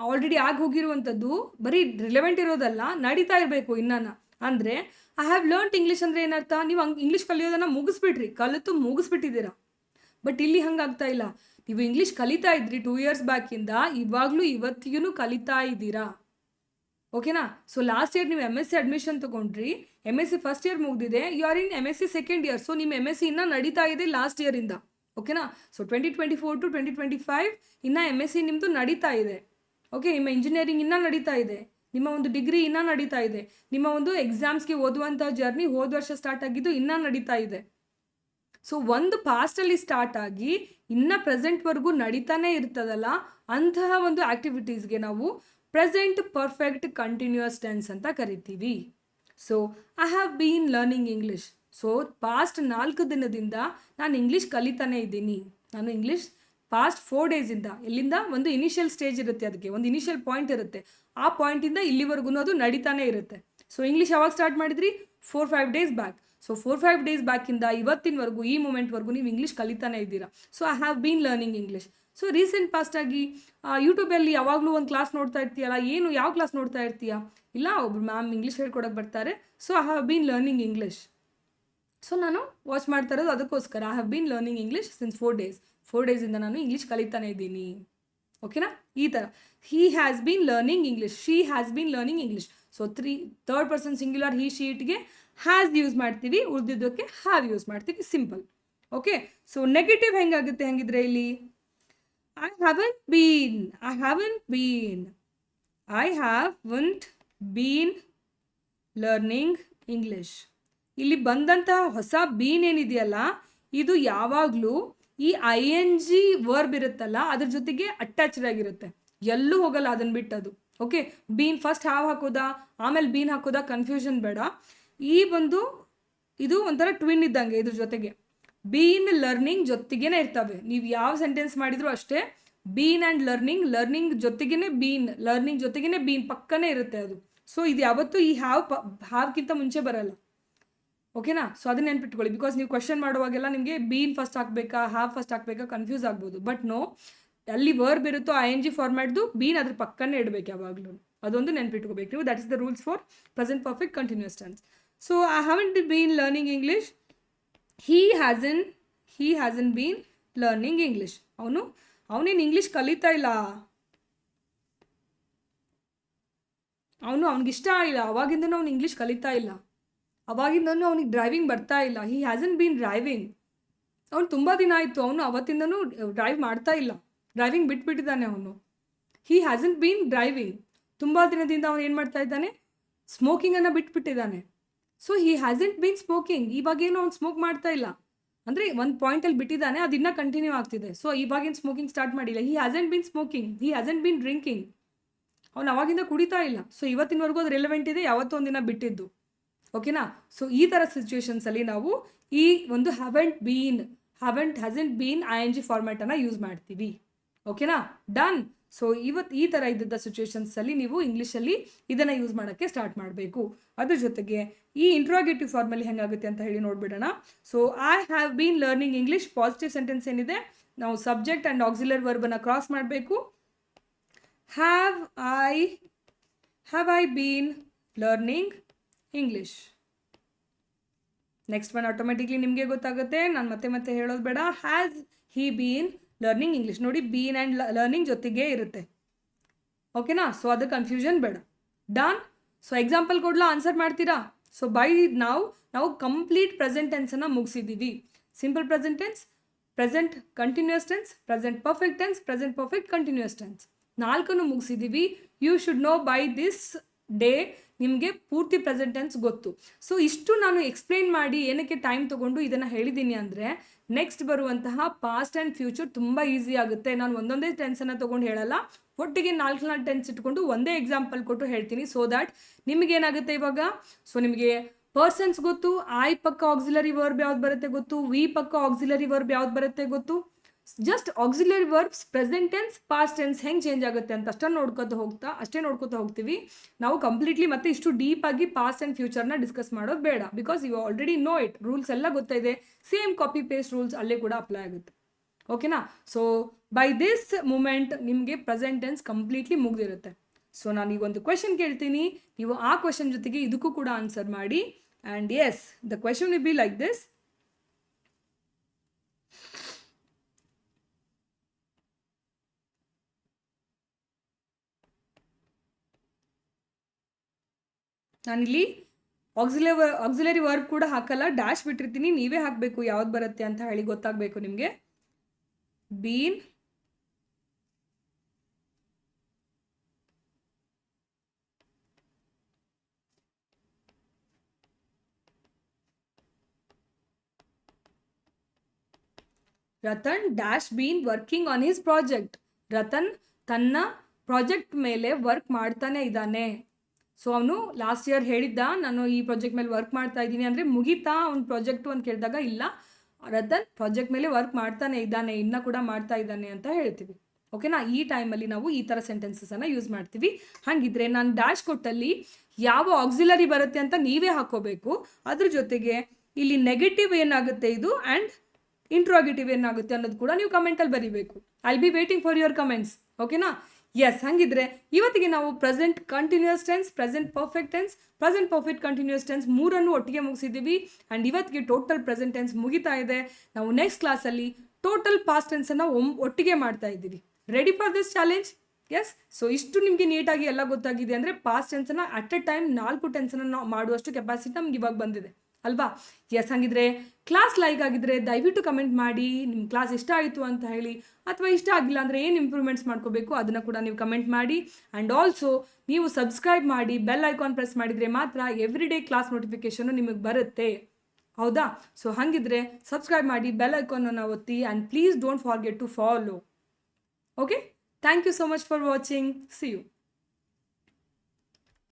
ಆಲ್ರೆಡಿ ಆಗಿ ಹೋಗಿರುವಂಥದ್ದು ಬರೀ ರಿಲೆವೆಂಟ್ ಇರೋದಲ್ಲ, ನಡೀತಾ ಇರಬೇಕು ಇನ್ನೂ. ಅಂದರೆ ಐ ಹ್ಯಾವ್ ಲರ್ನ್ಡ್ ಇಂಗ್ಲೀಷ್ ಅಂದರೆ ಏನರ್ಥ, ನೀವು ಇಂಗ್ಲೀಷ್ ಕಲಿಯೋದನ್ನು ಮುಗಿಸ್ಬಿಟ್ಟಿದ್ದೀರಾ. ಬಟ್ ಇಲ್ಲಿ ಹಂಗಾಗ್ತಾ ಇಲ್ಲ. ನೀವು ಇಂಗ್ಲೀಷ್ ಕಲಿತಾ ಇದ್ರಿ 2 years ಬ್ಯಾಕಿಂದ, ಇವತ್ತಿಗೂ ಕಲಿತಾ ಇದ್ದೀರಾ. ಓಕೆನಾ. ಸೊ ಲಾಸ್ಟ್ ಇಯರ್ ನೀವು MSc ಅಡ್ಮಿಷನ್ ತೊಗೊಂಡ್ರಿ, MSc ಫಸ್ಟ್ ಇಯರ್ ಮುಗಿದಿದೆ, you are in MSc second year. So ನಿಮ್ಮ MSc ಇನ್ನೂ ನಡೀತಾ ಇದೆ ಲಾಸ್ಟ್ ಇಯರಿಂದ. ಓಕೆನಾ. ಸೊ 2024 to 2025 ಇನ್ನೂ MSc ನಿಮ್ಮದು ನಡೀತಾ ಇದೆ. ಓಕೆ, ನಿಮ್ಮ ಇಂಜಿನಿಯರಿಂಗ್ ಇನ್ನೂ ನಡೀತಾ ಇದೆ, ನಿಮ್ಮ ಒಂದು ಡಿಗ್ರಿ ಇನ್ನೂ ನಡೀತಾ ಇದೆ, ನಿಮ್ಮ ಒಂದು ಎಕ್ಸಾಮ್ಸ್ಗೆ ಓದುವಂಥ ಜರ್ನಿ ಹೋದ ವರ್ಷ ಸ್ಟಾರ್ಟ್ ಆಗಿದ್ದು ಇನ್ನೂ ನಡೀತಾ ಇದೆ. ಸೊ ಒಂದು ಪಾಸ್ಟಲ್ಲಿ ಸ್ಟಾರ್ಟ್ ಆಗಿ ಇನ್ನು ಪ್ರೆಸೆಂಟ್ವರೆಗೂ ನಡೀತಾನೆ ಇರ್ತದಲ್ಲ, ಅಂತಹ ಒಂದು ಆ್ಯಕ್ಟಿವಿಟೀಸ್ಗೆ ನಾವು ಪ್ರೆಸೆಂಟ್ ಪರ್ಫೆಕ್ಟ್ ಕಂಟಿನ್ಯೂಸ್ ಟೆನ್ಸ್ ಅಂತ ಕರಿತೀವಿ. So I have been learning English. So past 4 ದಿನದಿಂದ ನಾನು ಇಂಗ್ಲೀಷ್ ಕಲಿತಾನೆ ಇದ್ದೀನಿ. ನಾನು ಇಂಗ್ಲೀಷ್ ಪಾಸ್ಟ್ 4 daysಯಿಂದ, ಎಲ್ಲಿಂದ ಒಂದು ಇನಿಷಿಯಲ್ ಸ್ಟೇಜ್ ಇರುತ್ತೆ, ಅದಕ್ಕೆ ಒಂದು ಇನಿಷಿಯಲ್ ಪಾಯಿಂಟ್ ಇರುತ್ತೆ, ಆ ಪಾಯಿಂಟಿಂದ ಇಲ್ಲಿವರೆಗೂ ಅದು ನಡೀತಾನೆ ಇರುತ್ತೆ. ಸೊ ಇಂಗ್ಲೀಷ್ ಯಾವಾಗ ಸ್ಟಾರ್ಟ್ ಮಾಡಿದ್ರಿ? 4-5 days ಬ್ಯಾಕ್. ಸೊ 4-5 days ಬ್ಯಾಕಿಂದ ಇವತ್ತಿನವರೆಗೂ, ಈ ಮೂಮೆಂಟ್ವರೆಗೂ ನೀವು ಇಂಗ್ಲೀಷ್ ಕಲಿತಾನೆ ಇದ್ದೀರಾ. So I have been learning English. So recent ಪಾಸ್ಟಾಗಿ ಯೂಟ್ಯೂಬಲ್ಲಿ ಯಾವಾಗಲೂ ಒಂದು ಕ್ಲಾಸ್ ನೋಡ್ತಾ ಇರ್ತೀಯಲ್ಲ, ಯಾವ ಕ್ಲಾಸ್ ನೋಡ್ತಾ ಇರ್ತೀಯಾ? ಇಲ್ಲ, ಒಬ್ರು ಮ್ಯಾಮ್ ಇಂಗ್ಲೀಷ್ ಹೇಳ್ಕೊಡೋಕೆ ಬರ್ತಾರೆ. So I have been learning English. So ನಾನು ವಾಚ್ ಮಾಡ್ತಾ ಇರೋದು ಅದಕ್ಕೋಸ್ಕರ. I have been learning English since 4 days. 4 daysಯಿಂದ ನಾನು ಇಂಗ್ಲೀಷ್ ಕಲಿತಾನೆ ಇದ್ದೀನಿ. ಓಕೆನಾ. ಈ ಥರ he has been learning English, she has been learning English. So third person singular he, she, ಇಟ್ಗೆ ಹ್ಯಾಸ್ ಯೂಸ್ ಮಾಡ್ತೀವಿ, ಉಳಿದಿದ್ದಕ್ಕೆ ಹ್ಯಾವ್ ಯೂಸ್ ಮಾಡ್ತೀವಿ. ಸಿಂಪಲ್. ಓಕೆ. ಸೊ ನೆಗೆಟಿವ್ ಹೆಂಗಾಗುತ್ತೆ ಹಂಗಿದ್ರೆ ಇಲ್ಲಿ? I haven't been learning English. ಇಲ್ಲಿ ಬಂದಂತಹ ಹೊಸ ಬೀನ್ ಏನಿದೆಯಲ್ಲ, ಇದು ಯಾವಾಗಲೂ ಈ ING ವರ್ಬ್ ಇರುತ್ತಲ್ಲ ಅದ್ರ ಜೊತೆಗೆ ಅಟ್ಯಾಚ್ಡ್ ಆಗಿರುತ್ತೆ, ಎಲ್ಲೂ ಹೋಗಲ್ಲ ಅದನ್ನು ಬಿಟ್ಟದು. ಓಕೆ, ಬೀನ್ ಫಸ್ಟ್ ಹ್ಯಾವ್ ಹಾಕೋದಾ ಆಮೇಲೆ ಬೀನ್ ಹಾಕೋದಾ ಕನ್ಫ್ಯೂಷನ್ ಬೇಡ. ಇದು ಒಂಥರ ಟ್ವಿನ್ ಇದ್ದಂಗೆ. ಇದ್ರ ಜೊತೆಗೆ ಬೀನ್ ಲರ್ನಿಂಗ್ ಜೊತೆಗೇನೆ ಇರ್ತವೆ. ನೀವು ಯಾವ ಸೆಂಟೆನ್ಸ್ ಮಾಡಿದ್ರು ಅಷ್ಟೇ, ಬೀನ್ ಆ್ಯಂಡ್ ಲರ್ನಿಂಗ್ ಜೊತೆಗೇ ಬೀನ್ ಪಕ್ಕನೇ ಇರುತ್ತೆ ಅದು. ಸೊ ಇದು ಯಾವತ್ತೂ ಈ ಹ್ಯಾವ್ಗಿಂತ ಮುಂಚೆ ಬರಲ್ಲ. ಓಕೆನಾ? ಸೊ ಅದನ್ನ ನೆನ್ಪಿಟ್ಕೊಳ್ಳಿ. ಬಿಕಾಸ್ ನೀವು ಕ್ವಶನ್ ಮಾಡುವಾಗೆಲ್ಲ ನಿಮಗೆ ಬೀನ್ ಫಸ್ಟ್ ಹಾಕಬೇಕಾ ಹ್ಯಾವ್ ಫಸ್ಟ್ ಹಾಕಬೇಕಾ ಕನ್ಫ್ಯೂಸ್ ಆಗ್ಬೋದು. ಬಟ್ ನೋ, ಅಲ್ಲಿ ವರ್ಬ್ ಇರುತ್ತೋ ING ಫಾರ್ಮ್ಯಾಟ್ದು ಬೀನ್ ಅದ್ರ ಪಕ್ಕನೇ ಇಡಬೇಕು ಯಾವಾಗಲೂ. ಅದೊಂದು ನೆನ್ಪಿಟ್ಕೋಬೇಕು ನೀವು. That is the rules for present perfect continuous tense. So I haven't been learning English. he hasn't been learning English. ಅವನೇನು ಇಂಗ್ಲೀಷ್ ಕಲಿತಾ ಇಲ್ಲ, ಅವ್ನಿಗೆ ಇಷ್ಟ ಇಲ್ಲ, ಅವಾಗಿಂದನೂ ಅವ್ನು ಇಂಗ್ಲೀಷ್ ಕಲಿತಾ ಇಲ್ಲ, ಅವಾಗಿಂದನೂ ಅವ್ನಿಗೆ ಡ್ರೈವಿಂಗ್ ಬರ್ತಾ ಇಲ್ಲ. he hasn't been driving. ಅವ್ನು ತುಂಬ ದಿನ ಆಯಿತು, ಅವನು ಅವತ್ತಿಂದನೂ ಡ್ರೈವ್ ಮಾಡ್ತಾ ಇಲ್ಲ, ಡ್ರೈವಿಂಗ್ ಬಿಟ್ಬಿಟ್ಟಿದ್ದಾನೆ ಅವನು. he hasn't been driving. ತುಂಬ ದಿನದಿಂದ ಅವನು ಏನು ಮಾಡ್ತಾ ಇದ್ದಾನೆ, ಸ್ಮೋಕಿಂಗನ್ನು ಬಿಟ್ಬಿಟ್ಟಿದ್ದಾನೆ. So he hasn't been smoking. ಇವಾಗೇನು ಅವ್ನು ಸ್ಮೋಕ್ ಮಾಡ್ತಾ ಇಲ್ಲ, ಅಂದರೆ ಒಂದು ಪಾಯಿಂಟಲ್ಲಿ ಬಿಟ್ಟಿದ್ದಾನೆ, ಅದು ಇನ್ನೂ ಕಂಟಿನ್ಯೂ ಆಗ್ತಿದೆ. ಸೊ ಇವಾಗೇನು ಸ್ಮೋಕಿಂಗ್ ಸ್ಟಾರ್ಟ್ ಮಾಡಿಲ್ಲ. he hasn't been smoking. he hasn't been drinking. ಅವ್ನು ಅವಾಗಿಂದ ಕುಡಿತಾ ಇಲ್ಲ. ಸೊ ಇವತ್ತಿನವರೆಗೂ ಅದು ರೆಲೆವೆಂಟ್ ಇದೆ, ಯಾವತ್ತೋ ಒಂದಿನ ಬಿಟ್ಟಿದ್ದು. ಓಕೆನಾ? ಸೊ ಈ ಥರ ಸಿಚುವೇಶನ್ಸಲ್ಲಿ ನಾವು ಈ ಒಂದು hasn't been ING ಫಾರ್ಮ್ಯಾಟನ್ನು ಯೂಸ್ ಮಾಡ್ತೀವಿ. ಓಕೆನಾ? ಡನ್. ಸೊ ಈ ಥರ ಇದ್ದ ಸಿಚುವೇಶನ್ಸಲ್ಲಿ ನೀವು ಇಂಗ್ಲೀಷಲ್ಲಿ ಇದನ್ನು ಯೂಸ್ ಮಾಡೋಕ್ಕೆ ಸ್ಟಾರ್ಟ್ ಮಾಡಬೇಕು. ಅದ್ರ ಜೊತೆಗೆ ಈ ಇಂಟ್ರಾಗೇಟಿವ್ ಫಾರ್ಮಲ್ಲಿ ಹೆಂಗಾಗುತ್ತೆ ಅಂತ ಹೇಳಿ ನೋಡ್ಬಿಡೋಣ. So I have been learning English positive sentence ಏನಿದೆ, ನಾವು ಸಬ್ಜೆಕ್ಟ್ ಆ್ಯಂಡ್ ಆಕ್ಸಿಲರಿ ವರ್ಬನ್ನು ಕ್ರಾಸ್ ಮಾಡಬೇಕು. Have I been learning English. Next one automatically ನಿಮಗೆ ಗೊತ್ತಾಗುತ್ತೆ, ನಾನು ಮತ್ತೆ ಹೇಳೋದು ಬೇಡ. Has he been learning English. ನೋಡಿ, ಬೀನ್ ಆ್ಯಂಡ್ ಲರ್ನಿಂಗ್ ಜೊತೆಗೇ ಇರುತ್ತೆ. ಓಕೆನಾ? ಸೊ ಅದು ಕನ್ಫ್ಯೂಷನ್ ಬೇಡ. ಡನ್. ಸೊ ಎಕ್ಸಾಂಪಲ್ ಕೊಡ್ಲಾ, ಆನ್ಸರ್ ಮಾಡ್ತೀರಾ? ಸೊ ಬೈ ನಾವು ಕಂಪ್ಲೀಟ್ ಪ್ರೆಸೆಂಟ್ ಟೆನ್ಸನ್ನು ಮುಗಿಸಿದ್ದೀವಿ. Simple present tense, present continuous tense, present perfect tense, present perfect continuous tense, 4 ಮುಗಿಸಿದ್ದೀವಿ. You should know by this day ನಿಮಗೆ ಪೂರ್ತಿ ಪ್ರೆಸೆಂಟ್ ಟೆನ್ಸ್ ಗೊತ್ತು. ಸೊ ಇಷ್ಟು ನಾನು ಎಕ್ಸ್ಪ್ಲೇನ್ ಮಾಡಿ ಏನಕ್ಕೆ ಟೈಮ್ ತೊಗೊಂಡು ಇದನ್ನು ಹೇಳಿದ್ದೀನಿ ಅಂದರೆ, ನೆಕ್ಸ್ಟ್ ಬರುವಂತಹ ಪಾಸ್ಟ್ ಆ್ಯಂಡ್ ಫ್ಯೂಚರ್ ತುಂಬ ಈಸಿ ಆಗುತ್ತೆ. ನಾನು ಒಂದೊಂದೇ ಟೆನ್ಸನ್ನು ತೊಗೊಂಡು ಹೇಳಲ್ಲ, ಒಟ್ಟಿಗೆ 4 ಟೆನ್ಸ್ ಇಟ್ಕೊಂಡು ಒಂದೇ ಎಕ್ಸಾಂಪಲ್ ಕೊಟ್ಟು ಹೇಳ್ತೀನಿ. ಸೊ ದ್ಯಾಟ್ ನಿಮಗೇನಾಗುತ್ತೆ ಇವಾಗ, ಸೊ ನಿಮಗೆ ಪರ್ಸನ್ಸ್ ಗೊತ್ತು, ಐ ಪಕ್ಕ ಆಕ್ಸಿಲರಿ ವರ್ಬ್ ಯಾವ್ದು ಬರುತ್ತೆ ಗೊತ್ತು, ವಿ ಪಕ್ಕ ಆಕ್ಸಿಲರಿ ವರ್ಬ್ ಯಾವ್ದು ಬರುತ್ತೆ ಗೊತ್ತು. Just auxiliary verbs present tense past tense ಹೆಂಗೆ ಚೇಂಜ್ ಆಗುತ್ತೆ ಅಂತ ಅಷ್ಟೇ ನೋಡ್ಕೋತಾ ಹೋಗ್ತೀವಿ ನಾವು ಕಂಪ್ಲೀಟ್ಲಿ. ಮತ್ತೆ ಇಷ್ಟು ಡೀಪಾಗಿ ಪಾಸ್ಟ್ ಆ್ಯಂಡ್ ಫ್ಯೂಚರ್ನ ಡಿಸ್ಕಸ್ ಮಾಡೋದು ಬೇಡ. Because you already know it, rules ಎಲ್ಲ ಗೊತ್ತಿದೆ. ಸೇಮ್ ಕಾಪಿ ಪೇಸ್ಟ್ ರೂಲ್ಸ್ ಅಲ್ಲೇ ಕೂಡ ಅಪ್ಲೈ ಆಗುತ್ತೆ. ಓಕೆನಾ? ಸೊ ಬೈ ದಿಸ್ ಮೂಮೆಂಟ್ ನಿಮಗೆ ಪ್ರೆಸೆಂಟ್ ಟೆನ್ಸ್ ಕಂಪ್ಲೀಟ್ಲಿ ಮುಗ್ದಿರುತ್ತೆ. ಸೊ ನಾನು ಈಗ ಒಂದು ಕ್ವೆಶನ್ ಕೇಳ್ತೀನಿ, ನೀವು ಆ ಕ್ವೆಶನ್ ಜೊತೆಗೆ ಇದಕ್ಕೂ ಕೂಡ ಆನ್ಸರ್ ಮಾಡಿ. And yes, the question will be like this. ನಾನಿಲ್ಲಿ ಆಕ್ಸಿಲರಿ ವರ್ಬ್ ಕೂಡ ಹಾಕಲ್ಲ, ಡ್ಯಾಶ್ ಬಿಟ್ಟಿರ್ತೀನಿ, ನೀವೇ ಹಾಕಬೇಕು ಯಾವ್ದು ಬರುತ್ತೆ ಅಂತ ಹೇಳಿ ಗೊತ್ತಾಗಬೇಕು ನಿಮಗೆ. Been, Ratan dash been working on his project. Ratan ತನ್ನ ಪ್ರಾಜೆಕ್ಟ್ ಮೇಲೆ ವರ್ಕ್ ಮಾಡ್ತಾನೆ ಇದ್ದಾನೆ. ಸೊ ಅವನು ಲಾಸ್ಟ್ ಇಯರ್ ಹೇಳಿದ್ದ, ನಾನು ಈ ಪ್ರಾಜೆಕ್ಟ್ ಮೇಲೆ ವರ್ಕ್ ಮಾಡ್ತಾ ಇದ್ದೀನಿ ಅಂದರೆ ಮುಗೀತಾ ಅವ್ನ ಪ್ರಾಜೆಕ್ಟು ಅಂತ ಕೇಳಿದಾಗ, ಇಲ್ಲ, ರತನ್ ಪ್ರಾಜೆಕ್ಟ್ ಮೇಲೆ ವರ್ಕ್ ಮಾಡ್ತಾನೆ ಇದ್ದಾನೆ, ಇನ್ನೂ ಕೂಡ ಮಾಡ್ತಾ ಇದ್ದಾನೆ ಅಂತ ಹೇಳ್ತೀವಿ. ಓಕೆನಾ? ಈ ಟೈಮಲ್ಲಿ ನಾವು ಈ ಥರ ಸೆಂಟೆನ್ಸಸನ್ನು ಯೂಸ್ ಮಾಡ್ತೀವಿ. ಹಾಗಿದ್ರೆ ನಾನು ಡ್ಯಾಶ್ ಕೊಟ್ಟಲ್ಲಿ ಯಾವ ಆಕ್ಸಿಲರಿ ಬರುತ್ತೆ ಅಂತ ನೀವೇ ಹಾಕೋಬೇಕು. ಅದ್ರ ಜೊತೆಗೆ ಇಲ್ಲಿ ನೆಗೆಟಿವ್ ಏನಾಗುತ್ತೆ ಇದು ಆ್ಯಂಡ್ ಇಂಟ್ರಾಗೇಟಿವ್ ಏನಾಗುತ್ತೆ ಅನ್ನೋದು ಕೂಡ ನೀವು ಕಮೆಂಟಲ್ಲಿ ಬರೀಬೇಕು. I will be waiting for your comments. ಓಕೆನಾ? ಎಸ್, ಹಾಗಿದ್ರೆ ಇವತ್ತಿಗೆ ನಾವು present continuous tense, present perfect tense, present perfect continuous tense 3 ಒಟ್ಟಿಗೆ ಮುಗಿಸಿದ್ದೀವಿ. ಆ್ಯಂಡ್ ಇವತ್ತಿಗೆ ಟೋಟಲ್ ಪ್ರೆಸೆಂಟ್ ಟೆನ್ಸ್ ಮುಗಿತಾ ಇದೆ. ನಾವು ನೆಕ್ಸ್ಟ್ ಕ್ಲಾಸಲ್ಲಿ ಟೋಟಲ್ ಪಾಸ್ಟ್ ಟೆನ್ಸನ್ನು ಒಟ್ಟಿಗೆ ಮಾಡ್ತಾ ಇದ್ದೀವಿ. Ready for this challenge? Yes. So ಇಷ್ಟು ನಿಮಗೆ ನೀಟಾಗಿ ಎಲ್ಲ ಗೊತ್ತಾಗಿದೆ ಅಂದರೆ ಪಾಸ್ಟ್ ಟೆನ್ಸನ್ನು ಅಟ್ ಎ ಟೈಮ್ 4 ಟೆನ್ಸನ್ನು ಮಾಡುವಷ್ಟು ಕೆಪಾಸಿಟಿ ನಮ್ಗೆ ಇವಾಗ ಬಂದಿದೆ ಅಲ್ವಾ? ಎಸ್, ಹಾಗಿದ್ರೆ ಕ್ಲಾಸ್ ಲೈಕ್ ಆಗಿದ್ರೆ ದಯವಿಟ್ಟು ಕಮೆಂಟ್ ಮಾಡಿ ನಿಮ್ಮ ಕ್ಲಾಸ್ ಇಷ್ಟ ಆಯಿತು ಅಂತ ಹೇಳಿ, ಅಥವಾ ಇಷ್ಟ ಆಗಿಲ್ಲ ಅಂದರೆ ಏನು ಇಂಪ್ರೂವ್ಮೆಂಟ್ಸ್ ಮಾಡ್ಕೋಬೇಕು ಅದನ್ನು ಕೂಡ ನೀವು ಕಮೆಂಟ್ ಮಾಡಿ. ಆ್ಯಂಡ್ ಆಲ್ಸೋ ನೀವು ಸಬ್ಸ್ಕ್ರೈಬ್ ಮಾಡಿ ಬೆಲ್ ಐಕಾನ್ ಪ್ರೆಸ್ ಮಾಡಿದರೆ ಮಾತ್ರ ಎವ್ರಿ ಡೇ ಕ್ಲಾಸ್ ನೋಟಿಫಿಕೇಷನ್ನು ನಿಮಗೆ ಬರುತ್ತೆ. ಹೌದಾ? ಸೊ ಹಾಗಿದ್ರೆ ಸಬ್ಸ್ಕ್ರೈಬ್ ಮಾಡಿ, ಬೆಲ್ ಐಕಾನನ್ನು ಒತ್ತಿ, and please don't forget to follow. Okay, thank you so much for watching. See you.